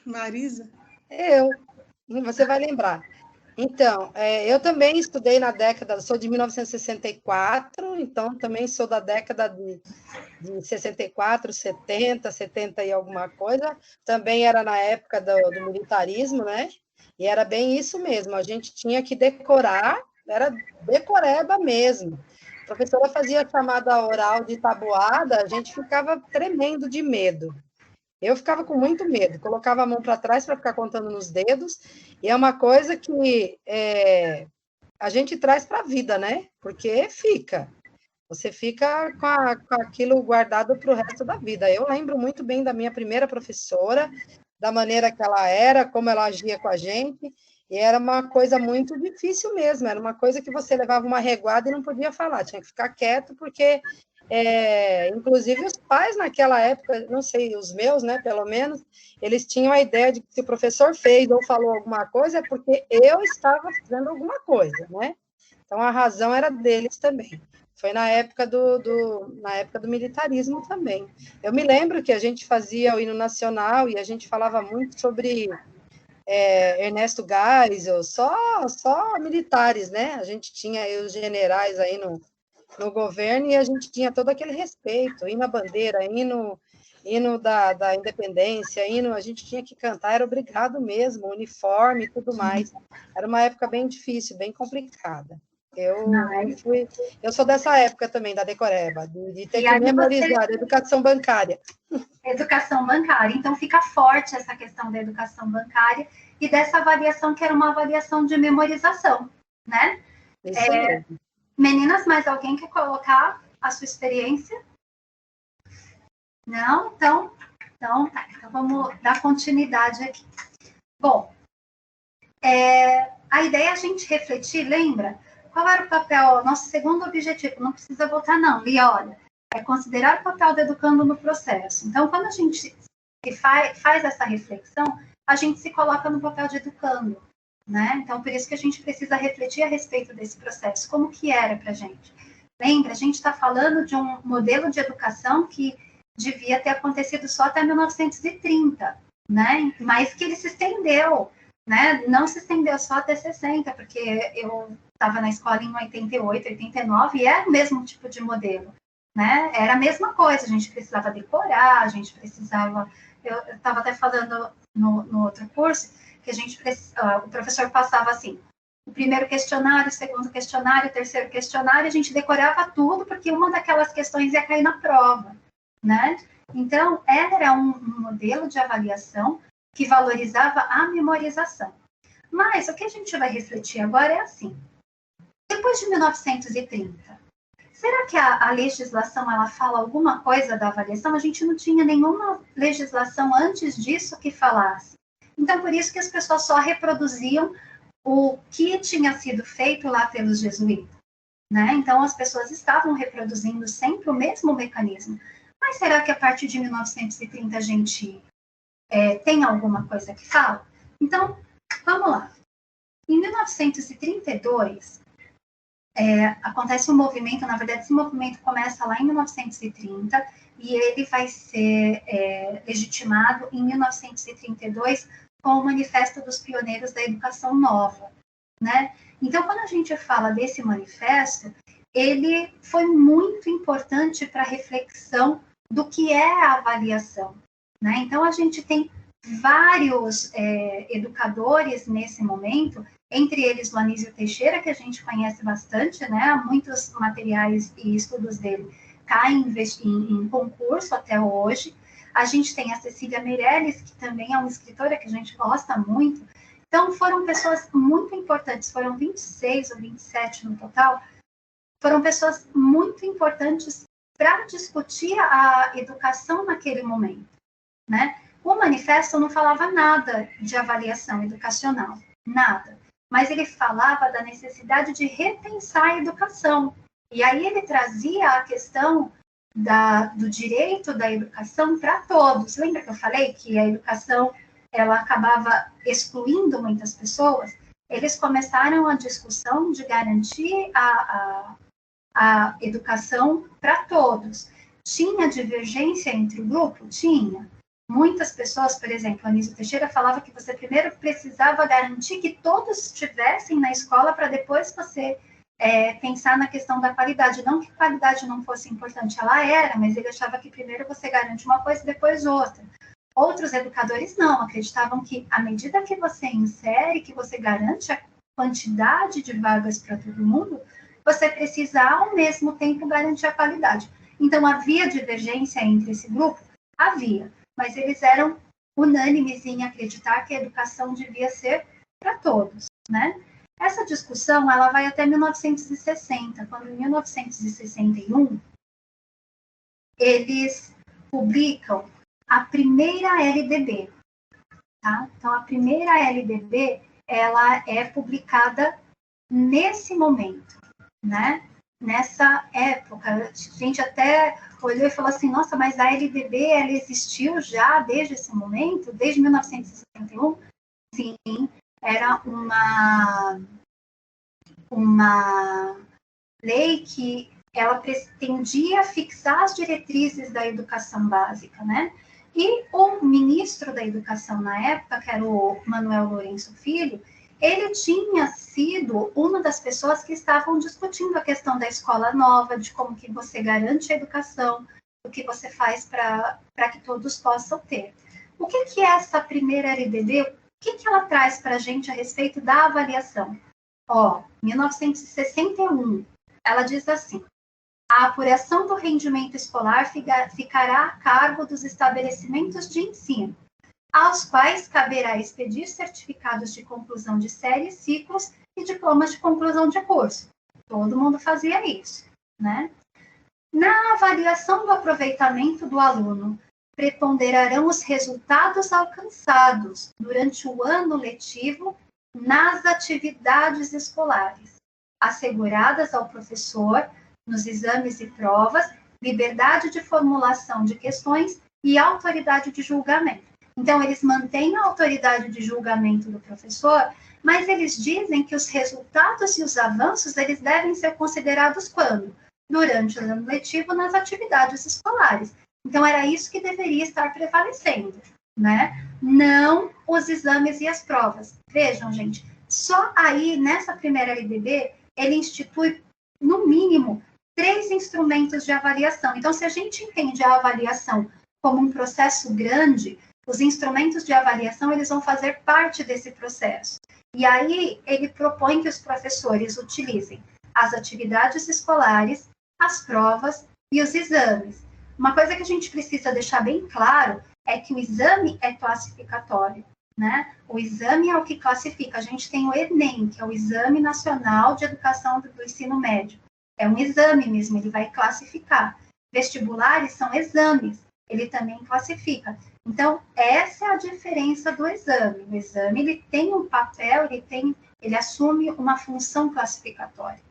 Marisa? Você vai lembrar. Então, eu também estudei na década, sou de 1964, então também sou da década de 64, 70, 70 e alguma coisa. Também era na época do militarismo, né? E era bem isso mesmo, a gente tinha que decorar, era decoreba mesmo. A professora fazia chamada oral de tabuada, a gente ficava tremendo de medo. Eu ficava com muito medo, colocava a mão para trás para ficar contando nos dedos, e é uma coisa que a gente traz para a vida, né? Porque você fica com aquilo guardado para o resto da vida. Eu lembro muito bem da minha primeira professora, da maneira que ela era, como ela agia com a gente, e era uma coisa muito difícil mesmo, era uma coisa que você levava uma reguada e não podia falar, tinha que ficar quieto, porque, inclusive, os pais naquela época, não sei, os meus, né, pelo menos, eles tinham a ideia de que se o professor fez ou falou alguma coisa, é porque eu estava fazendo alguma coisa, né? Então, a razão era deles também. Foi na época do militarismo também. Eu me lembro que a gente fazia o hino nacional e a gente falava muito sobre Ernesto Geisel, só militares, né? A gente tinha os generais aí no governo e a gente tinha todo aquele respeito, hino à bandeira, hino da independência, a gente tinha que cantar, era obrigado mesmo, uniforme e tudo mais. Era uma época bem difícil, bem complicada. Eu sou dessa época também, da decoreba, de ter que memorizar educação bancária. Educação bancária. Então, fica forte essa questão da educação bancária e dessa avaliação, que era uma avaliação de memorização, né? Isso mesmo. Meninas, mais alguém quer colocar a sua experiência? Não? Então tá. Então, vamos dar continuidade aqui. Bom, a ideia é a gente refletir, lembra? Qual era o papel, nosso segundo objetivo? Não precisa voltar, não. E olha, é considerar o papel do educando no processo. Então, quando a gente faz essa reflexão, a gente se coloca no papel de educando, né? Então, por isso que a gente precisa refletir a respeito desse processo. Como que era para a gente? Lembra, a gente está falando de um modelo de educação que devia ter acontecido só até 1930, né? Mas que ele se estendeu, né? Não se estendeu só até 60, porque eu estava na escola em 88, 89, e era o mesmo tipo de modelo, né? Era a mesma coisa, a gente precisava decorar, a gente precisava eu estava até falando no outro curso, que o professor passava assim, o primeiro questionário, o segundo questionário, o terceiro questionário, a gente decorava tudo, porque uma daquelas questões ia cair na prova, né? Então, era um modelo de avaliação que valorizava a memorização. Mas o que a gente vai refletir agora é assim, depois de 1930, será que a legislação ela fala alguma coisa da avaliação? A gente não tinha nenhuma legislação antes disso que falasse. Então, por isso que as pessoas só reproduziam o que tinha sido feito lá pelos jesuítas, né? Então, as pessoas estavam reproduzindo sempre o mesmo mecanismo. Mas será que a partir de 1930 a gente tem alguma coisa que fala? Então, vamos lá. Em 1932, acontece um movimento, na verdade, esse movimento começa lá em 1930 e ele vai ser legitimado em 1932 com o Manifesto dos Pioneiros da Educação Nova, né? Então, quando a gente fala desse manifesto, ele foi muito importante para a reflexão do que é a avaliação, né? Então, a gente tem vários educadores nesse momento, entre eles o Anísio Teixeira, que a gente conhece bastante, né? Muitos materiais e estudos dele caem em concurso até hoje. A gente tem a Cecília Meirelles, que também é uma escritora que a gente gosta muito. Então, foram pessoas muito importantes, foram 26 ou 27 no total, foram pessoas muito importantes para discutir a educação naquele momento, né? O manifesto não falava nada de avaliação educacional, nada. Mas ele falava da necessidade de repensar a educação. E aí ele trazia a questão do direito da educação para todos. Lembra que eu falei que a educação ela acabava excluindo muitas pessoas? Eles começaram a discussão de garantir a educação para todos. Tinha divergência entre o grupo? Tinha. Muitas pessoas, por exemplo, Anísio Teixeira falava que você primeiro precisava garantir que todos estivessem na escola para depois você pensar na questão da qualidade. Não que a qualidade não fosse importante, ela era, mas ele achava que primeiro você garante uma coisa e depois outra. Outros educadores não, acreditavam que à medida que você insere, que você garante a quantidade de vagas para todo mundo, você precisa ao mesmo tempo garantir a qualidade. Então, havia divergência entre esse grupo? Havia, mas eles eram unânimes em acreditar que a educação devia ser para todos, né? Essa discussão, ela vai até 1960, quando em 1961, eles publicam a primeira LDB, tá? Então, a primeira LDB, ela é publicada nesse momento, né? Nessa época, a gente até olhou e falou assim, nossa, mas a LDB, ela existiu já desde esse momento, desde 1961? Sim, era uma lei que ela pretendia fixar as diretrizes da educação básica, né? E o ministro da Educação na época, que era o Manuel Lourenço Filho, ele tinha sido uma das pessoas que estavam discutindo a questão da escola nova, de como que você garante a educação, o que você faz para que todos possam ter. O que é essa primeira LDB? O que ela traz para a gente a respeito da avaliação? 1961, ela diz assim, a apuração do rendimento escolar ficará a cargo dos estabelecimentos de ensino, aos quais caberá expedir certificados de conclusão de séries, ciclos e diplomas de conclusão de curso. Todo mundo fazia isso, né? Na avaliação do aproveitamento do aluno, preponderarão os resultados alcançados durante o ano letivo nas atividades escolares, asseguradas ao professor, nos exames e provas, liberdade de formulação de questões e autoridade de julgamento. Então, eles mantêm a autoridade de julgamento do professor, mas eles dizem que os resultados e os avanços, eles devem ser considerados quando? Durante o ano letivo, nas atividades escolares. Então, era isso que deveria estar prevalecendo, né? Não os exames e as provas. Vejam, gente, só aí, nessa primeira LDB, ele institui, no mínimo, 3 instrumentos de avaliação. Então, se a gente entende a avaliação como um processo grande, Os instrumentos de avaliação, eles vão fazer parte desse processo. E aí, ele propõe que os professores utilizem as atividades escolares, as provas e os exames. Uma coisa que a gente precisa deixar bem claro é que o exame é classificatório, né? O exame é o que classifica. A gente tem o Enem, que é o Exame Nacional de Educação do Ensino Médio. É um exame mesmo, ele vai classificar. Vestibulares são exames, ele também classifica. Então, essa é a diferença do exame. O exame, ele tem um papel, ele assume uma função classificatória.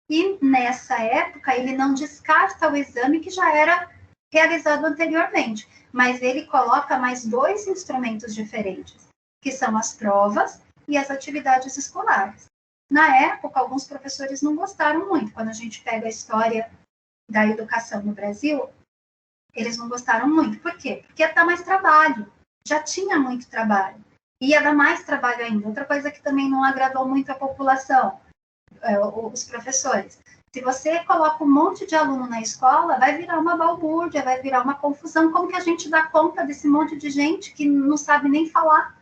E, nessa época, ele não descarta o exame que já era realizado anteriormente, mas ele coloca mais 2 instrumentos diferentes, que são as provas e as atividades escolares. Na época, alguns professores não gostaram muito. Quando a gente pega a história da educação no Brasil, eles não gostaram muito. Por quê? Porque ia dar mais trabalho. Já tinha muito trabalho. Ia dar mais trabalho ainda. Outra coisa que também não agradou muito a população, os professores. Se você coloca um monte de aluno na escola, vai virar uma balbúrdia, vai virar uma confusão. Como que a gente dá conta desse monte de gente que não sabe nem falar,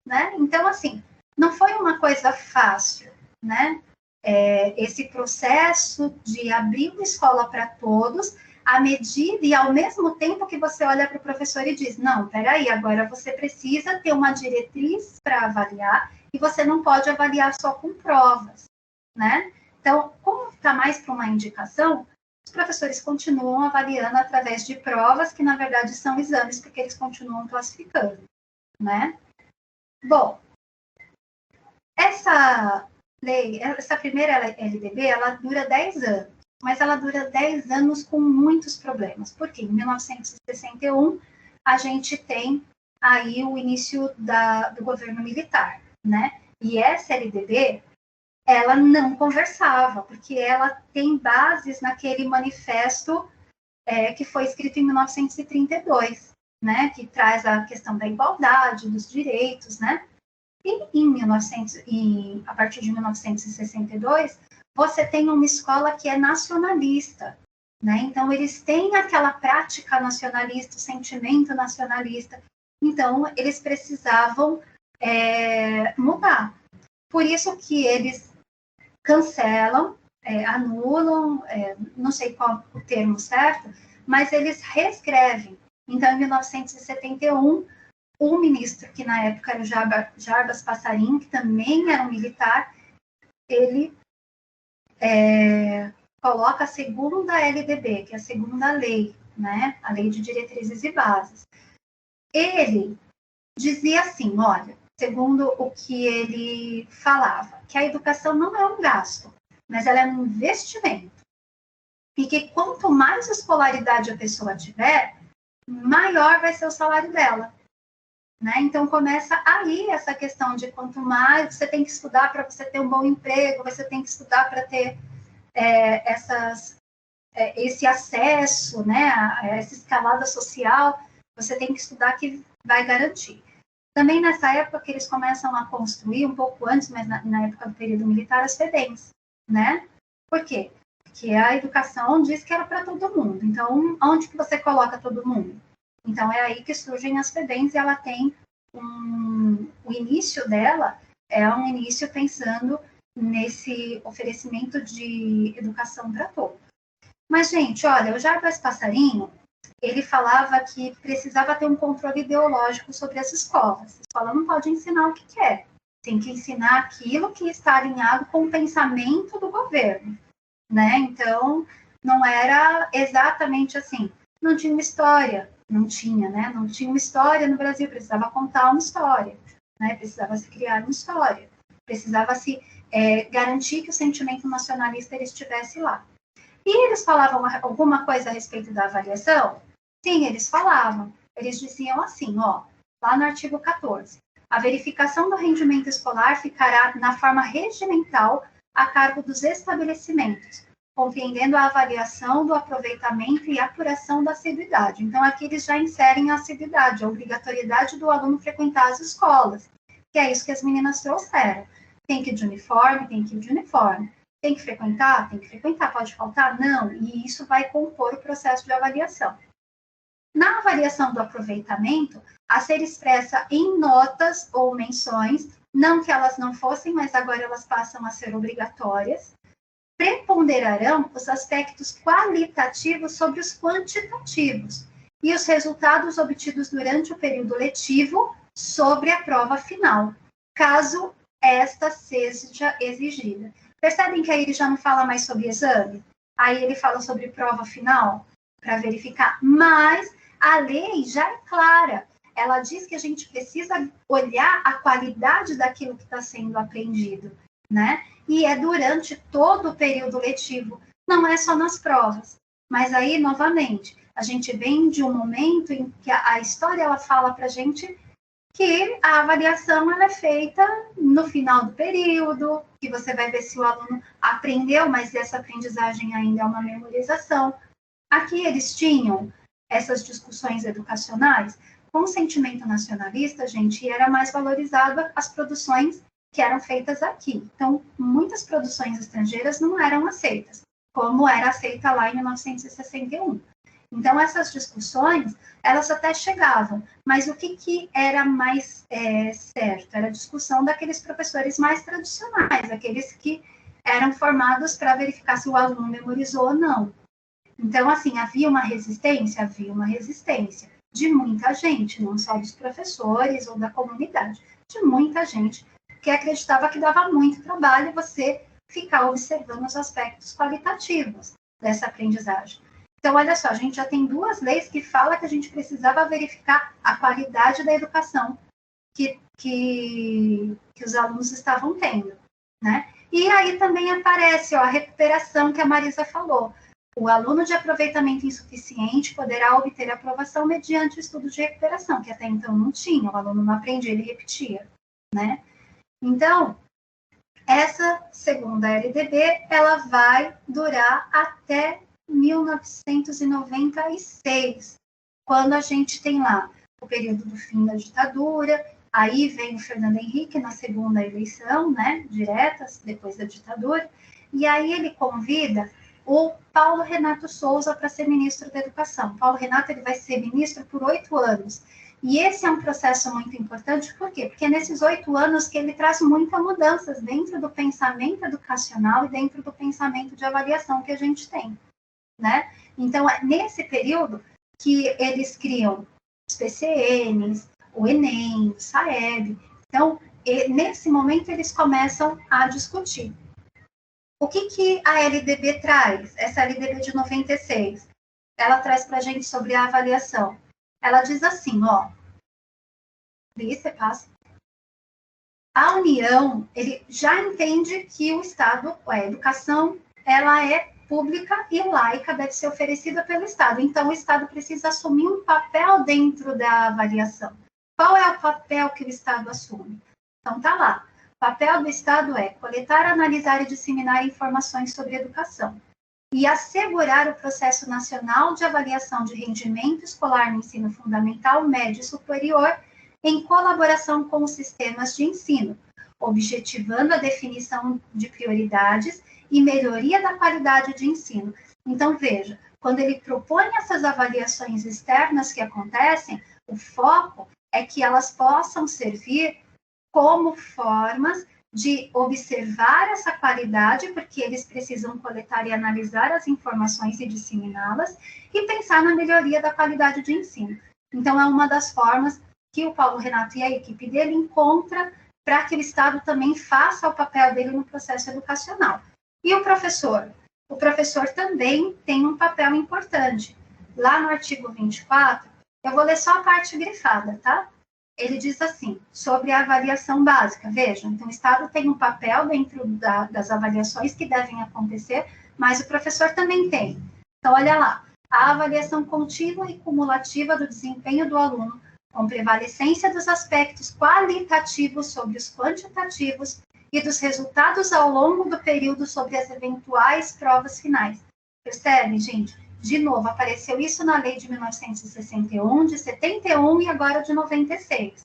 né? Então, assim, não foi uma coisa fácil, né? Esse processo de abrir uma escola para todos, à medida e ao mesmo tempo que você olha para o professor e diz, não, peraí, agora você precisa ter uma diretriz para avaliar e você não pode avaliar só com provas, né? Então, como está mais para uma indicação, os professores continuam avaliando através de provas, que na verdade são exames, porque eles continuam classificando, né? Bom, essa lei, essa primeira LDB, ela dura 10 anos, mas ela dura 10 anos com muitos problemas, porque em 1961 a gente tem aí o início do governo militar, né? E essa LDB, ela não conversava, porque ela tem bases naquele manifesto que foi escrito em 1932, né, que traz a questão da igualdade, dos direitos, né? E a partir de 1962, você tem uma escola que é nacionalista, né? Então, eles têm aquela prática nacionalista, o sentimento nacionalista. Então, eles precisavam mudar. Por isso que eles cancelam, anulam, não sei qual o termo certo, mas eles reescrevem. Então, em 1971, o ministro, que na época era o Jarbas Passarinho, que também era um militar, ele coloca a segunda LDB, que é a segunda lei, né? A Lei de Diretrizes e Bases. Ele dizia assim, olha, segundo o que ele falava, que a educação não é um gasto, mas ela é um investimento. E que quanto mais escolaridade a pessoa tiver, maior vai ser o salário dela. Né? Então, começa aí essa questão de quanto mais você tem que estudar para você ter um bom emprego, você tem que estudar para ter esse acesso, né, essa escalada social, você tem que estudar que vai garantir. Também nessa época que eles começam a construir, um pouco antes, mas na época do período militar, as FEBEMs, né? Por quê? Porque a educação diz que era para todo mundo. Então, onde que você coloca todo mundo? Então, é aí que surgem as FEBEMs e ela tem o início dela é um início pensando nesse oferecimento de educação para todos. Mas, gente, olha, o Jarbas Passarinho, ele falava que precisava ter um controle ideológico sobre as escolas. A escola não pode ensinar o que quer, tem que ensinar aquilo que está alinhado com o pensamento do governo, né? Então, não era exatamente assim. Não tinha uma história, não tinha uma história no Brasil, precisava contar uma história, né? Precisava se criar uma história, precisava se garantir que o sentimento nacionalista ele estivesse lá. E eles falavam alguma coisa a respeito da avaliação? Sim, eles falavam. Eles diziam assim, ó, lá no artigo 14, a verificação do rendimento escolar ficará na forma regimental a cargo dos estabelecimentos, compreendendo a avaliação do aproveitamento e apuração da assiduidade. Então, aqui eles já inserem a assiduidade, a obrigatoriedade do aluno frequentar as escolas, que é isso que as meninas trouxeram. Tem que ir de uniforme, tem que ir de uniforme. Tem que frequentar? Tem que frequentar. Pode faltar? Não. E isso vai compor o processo de avaliação. Na avaliação do aproveitamento, a ser expressa em notas ou menções, não que elas não fossem, mas agora elas passam a ser obrigatórias, preponderarão os aspectos qualitativos sobre os quantitativos e os resultados obtidos durante o período letivo sobre a prova final, caso esta seja exigida. Percebem que aí ele já não fala mais sobre exame? Aí ele fala sobre prova final, para verificar, mas a lei já é clara. Ela diz que a gente precisa olhar a qualidade daquilo que está sendo aprendido, né? E é durante todo o período letivo, não é só nas provas. Mas aí, novamente, a gente vem de um momento em que a história ela fala para a gente que a avaliação ela é feita no final do período, que você vai ver se o aluno aprendeu, mas essa aprendizagem ainda é uma memorização. Aqui eles tinham essas discussões educacionais com sentimento nacionalista, gente, e era mais valorizada as produções que eram feitas aqui. Então, muitas produções estrangeiras não eram aceitas, como era aceita lá em 1961. Então, essas discussões, elas até chegavam, mas o que era mais certo? Era a discussão daqueles professores mais tradicionais, aqueles que eram formados para verificar se o aluno memorizou ou não. Então, assim, havia uma resistência de muita gente, não só dos professores ou da comunidade, de muita gente que acreditava que dava muito trabalho você ficar observando os aspectos qualitativos dessa aprendizagem. Então, olha só, a gente já tem 2 leis que falam que a gente precisava verificar a qualidade da educação que os alunos estavam tendo, né? E aí também aparece a recuperação que a Marisa falou. O aluno de aproveitamento insuficiente poderá obter aprovação mediante o estudo de recuperação, que até então não tinha, o aluno não aprendia, ele repetia, né? Então, essa segunda LDB, ela vai durar até 1996, quando a gente tem lá o período do fim da ditadura, aí vem o Fernando Henrique na segunda eleição, né, diretas, depois da ditadura, e aí ele convida o Paulo Renato Souza para ser ministro da Educação. Paulo Renato ele vai ser ministro por 8 anos. E esse é um processo muito importante, por quê? Porque é nesses 8 anos que ele traz muitas mudanças dentro do pensamento educacional e dentro do pensamento de avaliação que a gente tem, né? Então, é nesse período que eles criam os PCNs, o Enem, o SAEB. Então, nesse momento, eles começam a discutir. O que a LDB traz? Essa LDB de 96, ela traz para a gente sobre a avaliação. Ela diz assim, ó, você passa. A União, ele já entende que o Estado, a educação, ela é pública e laica, deve ser oferecida pelo Estado. Então, o Estado precisa assumir um papel dentro da avaliação. Qual é o papel que o Estado assume? Então, tá lá. O papel do Estado é coletar, analisar e disseminar informações sobre educação e assegurar o processo nacional de avaliação de rendimento escolar no ensino fundamental, médio e superior, em colaboração com os sistemas de ensino, objetivando a definição de prioridades e melhoria da qualidade de ensino. Então, veja, quando ele propõe essas avaliações externas que acontecem, o foco é que elas possam servir como formas de observar essa qualidade, porque eles precisam coletar e analisar as informações e disseminá-las, e pensar na melhoria da qualidade de ensino. Então, é uma das formas que o Paulo Renato e a equipe dele encontra para que o Estado também faça o papel dele no processo educacional. E o professor? O professor também tem um papel importante. Lá no artigo 24, eu vou ler só a parte grifada, tá? Ele diz assim, sobre a avaliação básica. Vejam, então o Estado tem um papel dentro das avaliações que devem acontecer, mas o professor também tem. Então, olha lá, a avaliação contínua e cumulativa do desempenho do aluno, com prevalecência dos aspectos qualitativos sobre os quantitativos e dos resultados ao longo do período sobre as eventuais provas finais. Percebe, gente? De novo, apareceu isso na lei de 1961, de 71 e agora de 96.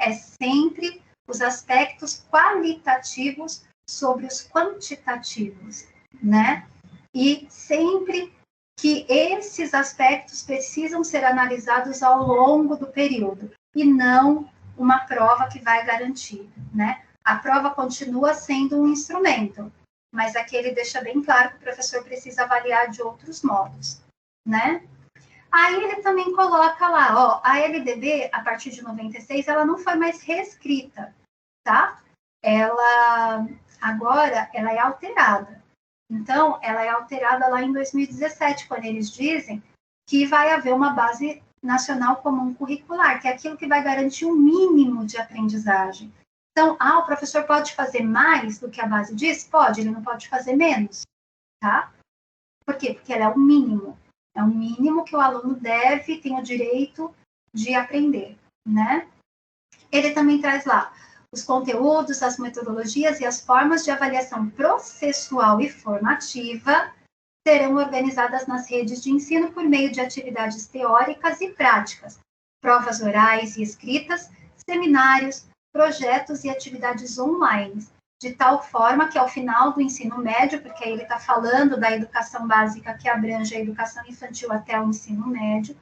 É sempre os aspectos qualitativos sobre os quantitativos, né? E sempre que esses aspectos precisam ser analisados ao longo do período, e não uma prova que vai garantir, né? A prova continua sendo um instrumento, mas aqui ele deixa bem claro que o professor precisa avaliar de outros modos, né? Aí ele também coloca lá, ó, a LDB, a partir de 96, ela não foi mais reescrita, tá? Agora, ela é alterada. Então, ela é alterada lá em 2017, quando eles dizem que vai haver uma base nacional comum curricular, que é aquilo que vai garantir um mínimo de aprendizagem. Então, o professor pode fazer mais do que a base diz? Pode, ele não pode fazer menos, tá? Por quê? Porque ela é o mínimo. É o mínimo que o aluno tem o direito de aprender, né? Ele também traz lá os conteúdos, as metodologias e as formas de avaliação processual e formativa serão organizadas nas redes de ensino por meio de atividades teóricas e práticas, provas orais e escritas, seminários, projetos e atividades online, de tal forma que ao final do ensino médio, porque aí ele está falando da educação básica que abrange a educação infantil até o ensino médio,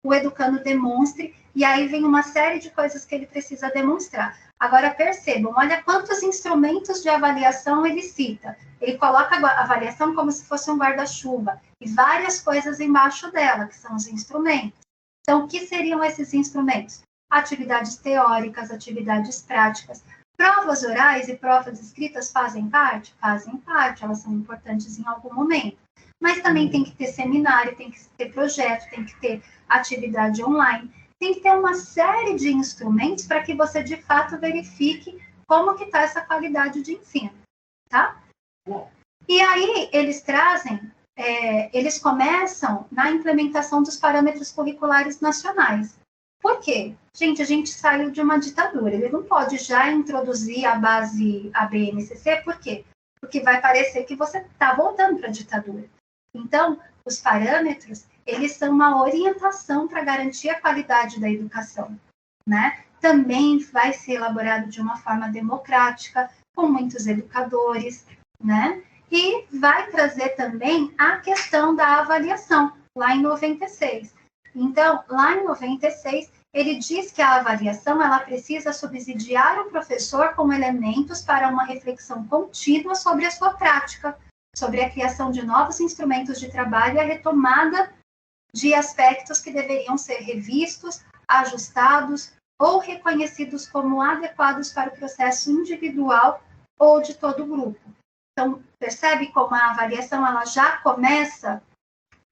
o educando demonstre, e aí vem uma série de coisas que ele precisa demonstrar. Agora percebam, olha quantos instrumentos de avaliação ele cita. Ele coloca a avaliação como se fosse um guarda-chuva, e várias coisas embaixo dela, que são os instrumentos. Então, o que seriam esses instrumentos? Atividades teóricas, atividades práticas. Provas orais e provas escritas fazem parte? Fazem parte, elas são importantes em algum momento. Mas também tem que ter seminário, tem que ter projeto, tem que ter atividade online, tem que ter uma série de instrumentos para que você, de fato, verifique como que está essa qualidade de ensino, tá? E aí, eles eles começam na implementação dos parâmetros curriculares nacionais. Por quê? Gente, a gente saiu de uma ditadura, ele não pode já introduzir a base, a BNCC, por quê? Porque vai parecer que você está voltando para a ditadura. Então, os parâmetros, eles são uma orientação para garantir a qualidade da educação, né? Também vai ser elaborado de uma forma democrática, com muitos educadores, né? E vai trazer também a questão da avaliação, lá em 96. Então, lá em 96, ele diz que a avaliação, ela precisa subsidiar o professor com elementos para uma reflexão contínua sobre a sua prática, sobre a criação de novos instrumentos de trabalho e a retomada de aspectos que deveriam ser revistos, ajustados ou reconhecidos como adequados para o processo individual ou de todo o grupo. Então, percebe como a avaliação ela já começa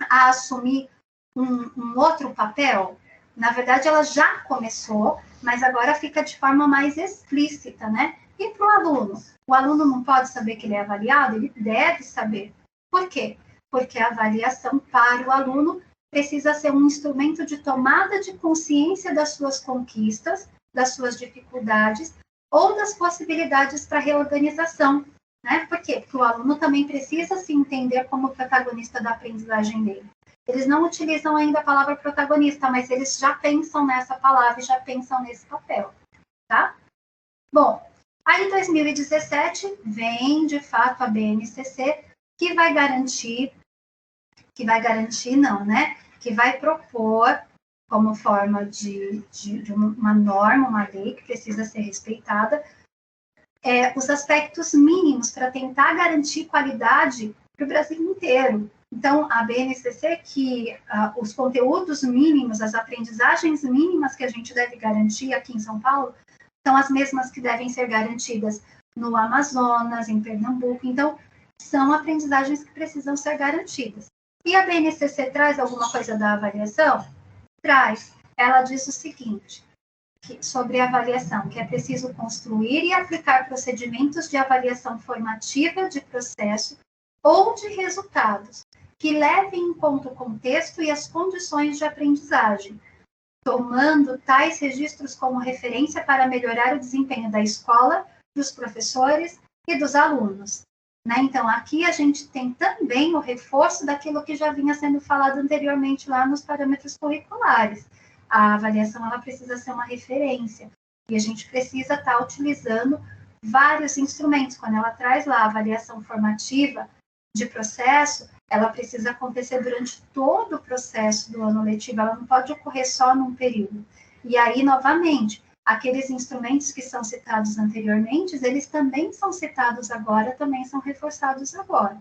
a assumir um outro papel? Na verdade, ela já começou, mas agora fica de forma mais explícita, né? E para o aluno? O aluno não pode saber que ele é avaliado? Ele deve saber. Por quê? Porque a avaliação para o aluno precisa ser um instrumento de tomada de consciência das suas conquistas, das suas dificuldades ou das possibilidades para reorganização, né? Por quê? Porque o aluno também precisa se entender como protagonista da aprendizagem dele. Eles não utilizam ainda a palavra protagonista, mas eles já pensam nessa palavra e já pensam nesse papel, tá? Bom, aí em 2017 vem, de fato, a BNCC, que vai propor como forma de uma norma, uma lei que precisa ser respeitada, os aspectos mínimos para tentar garantir qualidade para o Brasil inteiro. Então, a BNCC, os conteúdos mínimos, as aprendizagens mínimas que a gente deve garantir aqui em São Paulo, são as mesmas que devem ser garantidas no Amazonas, em Pernambuco. Então, são aprendizagens que precisam ser garantidas. E a BNCC traz alguma coisa da avaliação? Traz. Ela diz o seguinte, sobre a avaliação, que é preciso construir e aplicar procedimentos de avaliação formativa de processo ou de resultados, que levem em conta o contexto e as condições de aprendizagem, tomando tais registros como referência para melhorar o desempenho da escola, dos professores e dos alunos. Né? Então, aqui a gente tem também o reforço daquilo que já vinha sendo falado anteriormente lá nos parâmetros curriculares. A avaliação ela precisa ser uma referência e a gente precisa estar utilizando vários instrumentos. Quando ela traz lá a avaliação formativa, de processo, ela precisa acontecer durante todo o processo do ano letivo, ela não pode ocorrer só num período. E aí, novamente, aqueles instrumentos que são citados anteriormente, eles também são citados agora, também são reforçados agora.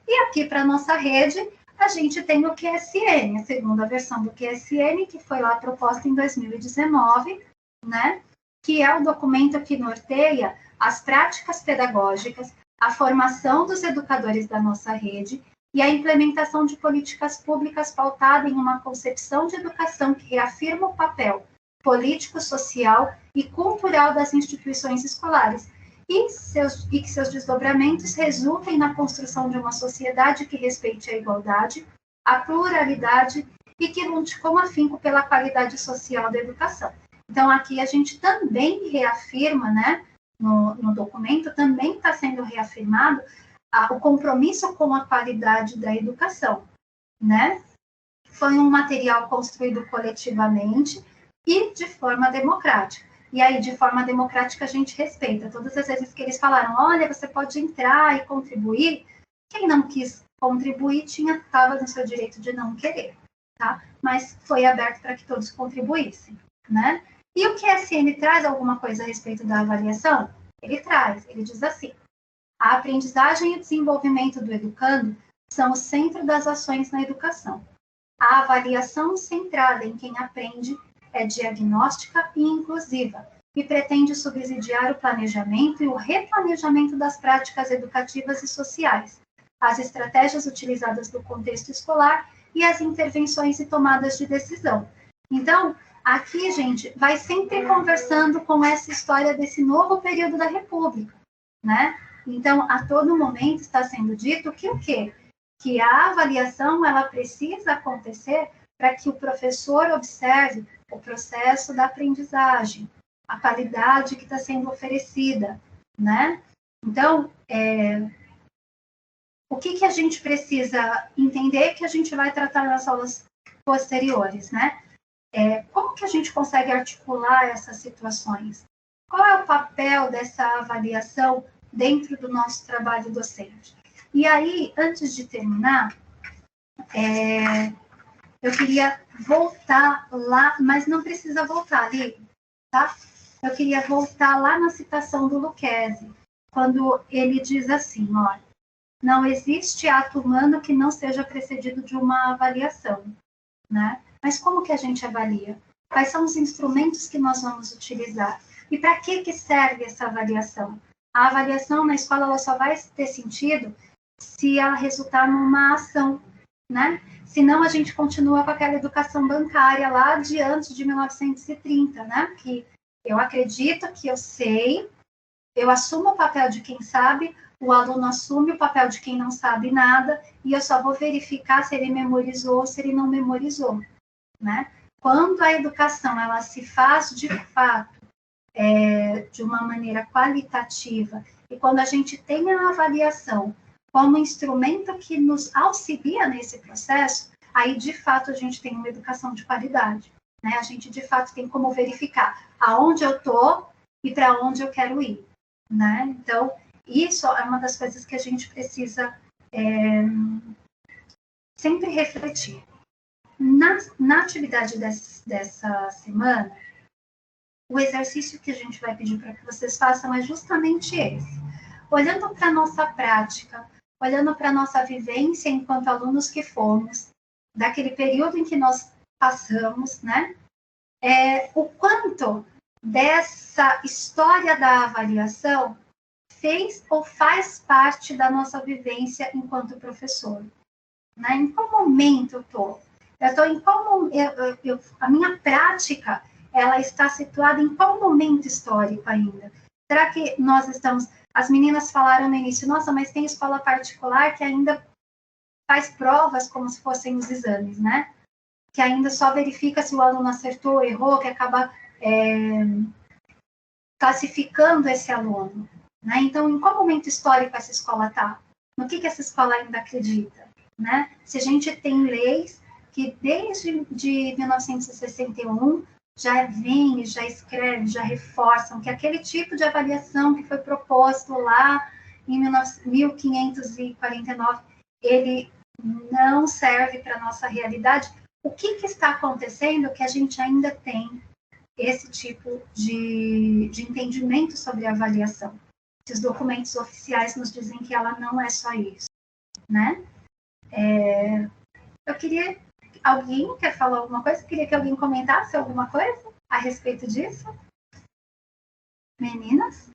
E aqui para a nossa rede, a gente tem o QSN, a segunda versão do QSN, que foi lá proposta em 2019, né? Que é o documento que norteia as práticas pedagógicas, a formação dos educadores da nossa rede e a implementação de políticas públicas pautada em uma concepção de educação que reafirma o papel político, social e cultural das instituições escolares e que seus desdobramentos resultem na construção de uma sociedade que respeite a igualdade, a pluralidade e que lute com afinco pela qualidade social da educação. Então, aqui a gente também reafirma, né, no documento, também está sendo reafirmado o compromisso com a qualidade da educação, né? Foi um material construído coletivamente e de forma democrática. E aí, de forma democrática, a gente respeita. Todas as vezes que eles falaram, olha, você pode entrar e contribuir, quem não quis contribuir estava no seu direito de não querer, tá? Mas foi aberto para que todos contribuíssem, né? E o QSN traz alguma coisa a respeito da avaliação? Ele traz, ele diz assim, a aprendizagem e o desenvolvimento do educando são o centro das ações na educação. A avaliação centrada em quem aprende é diagnóstica e inclusiva e pretende subsidiar o planejamento e o replanejamento das práticas educativas e sociais, as estratégias utilizadas no contexto escolar e as intervenções e tomadas de decisão. Então, aqui, gente, vai sempre conversando com essa história desse novo período da República, né? Então, a todo momento está sendo dito que o quê? Que a avaliação, ela precisa acontecer para que o professor observe o processo da aprendizagem, a qualidade que está sendo oferecida, né? Então, o que a gente precisa entender que a gente vai tratar nas aulas posteriores, né? Como que a gente consegue articular essas situações? Qual é o papel dessa avaliação dentro do nosso trabalho docente? E aí, antes de terminar, eu queria voltar lá, mas não precisa voltar ali, tá? Eu queria voltar lá na citação do Lucchesi, quando ele diz assim, olha, não existe ato humano que não seja precedido de uma avaliação, né? Mas como que a gente avalia? Quais são os instrumentos que nós vamos utilizar? E para que serve essa avaliação? A avaliação na escola ela só vai ter sentido se ela resultar numa ação, né? Senão a gente continua com aquela educação bancária lá de antes de 1930, né? Que eu acredito que eu sei, eu assumo o papel de quem sabe, o aluno assume o papel de quem não sabe nada, e eu só vou verificar se ele memorizou ou se ele não memorizou, né? Quando a educação ela se faz de fato de uma maneira qualitativa, e quando a gente tem a avaliação como instrumento que nos auxilia nesse processo, aí de fato a gente tem uma educação de qualidade, né? A gente de fato tem como verificar aonde eu estou e para onde eu quero ir, né? Então, isso é uma das coisas que a gente precisa sempre refletir. Na atividade dessa semana, o exercício que a gente vai pedir para que vocês façam é justamente esse. Olhando para a nossa prática, olhando para a nossa vivência enquanto alunos que fomos, daquele período em que nós passamos, né? O quanto dessa história da avaliação fez ou faz parte da nossa vivência enquanto professor, né? Em qual momento eu estou? Eu estou em qual a minha prática ela está situada em qual momento histórico ainda? Será que nós estamos... As meninas falaram no início, nossa, mas tem escola particular que ainda faz provas como se fossem os exames, né? Que ainda só verifica se o aluno acertou ou errou, que acaba classificando esse aluno, né? Então, em qual momento histórico essa escola está? No que essa escola ainda acredita, né? Se a gente tem leis que desde de 1961 já vem, já escreve, já reforçam que aquele tipo de avaliação que foi proposto lá em 1549 ele não serve para a nossa realidade. O que está acontecendo que a gente ainda tem esse tipo de entendimento sobre a avaliação? Esses documentos oficiais nos dizem que ela não é só isso, né? Eu queria... Alguém quer falar alguma coisa? Eu queria que alguém comentasse alguma coisa a respeito disso. Meninas?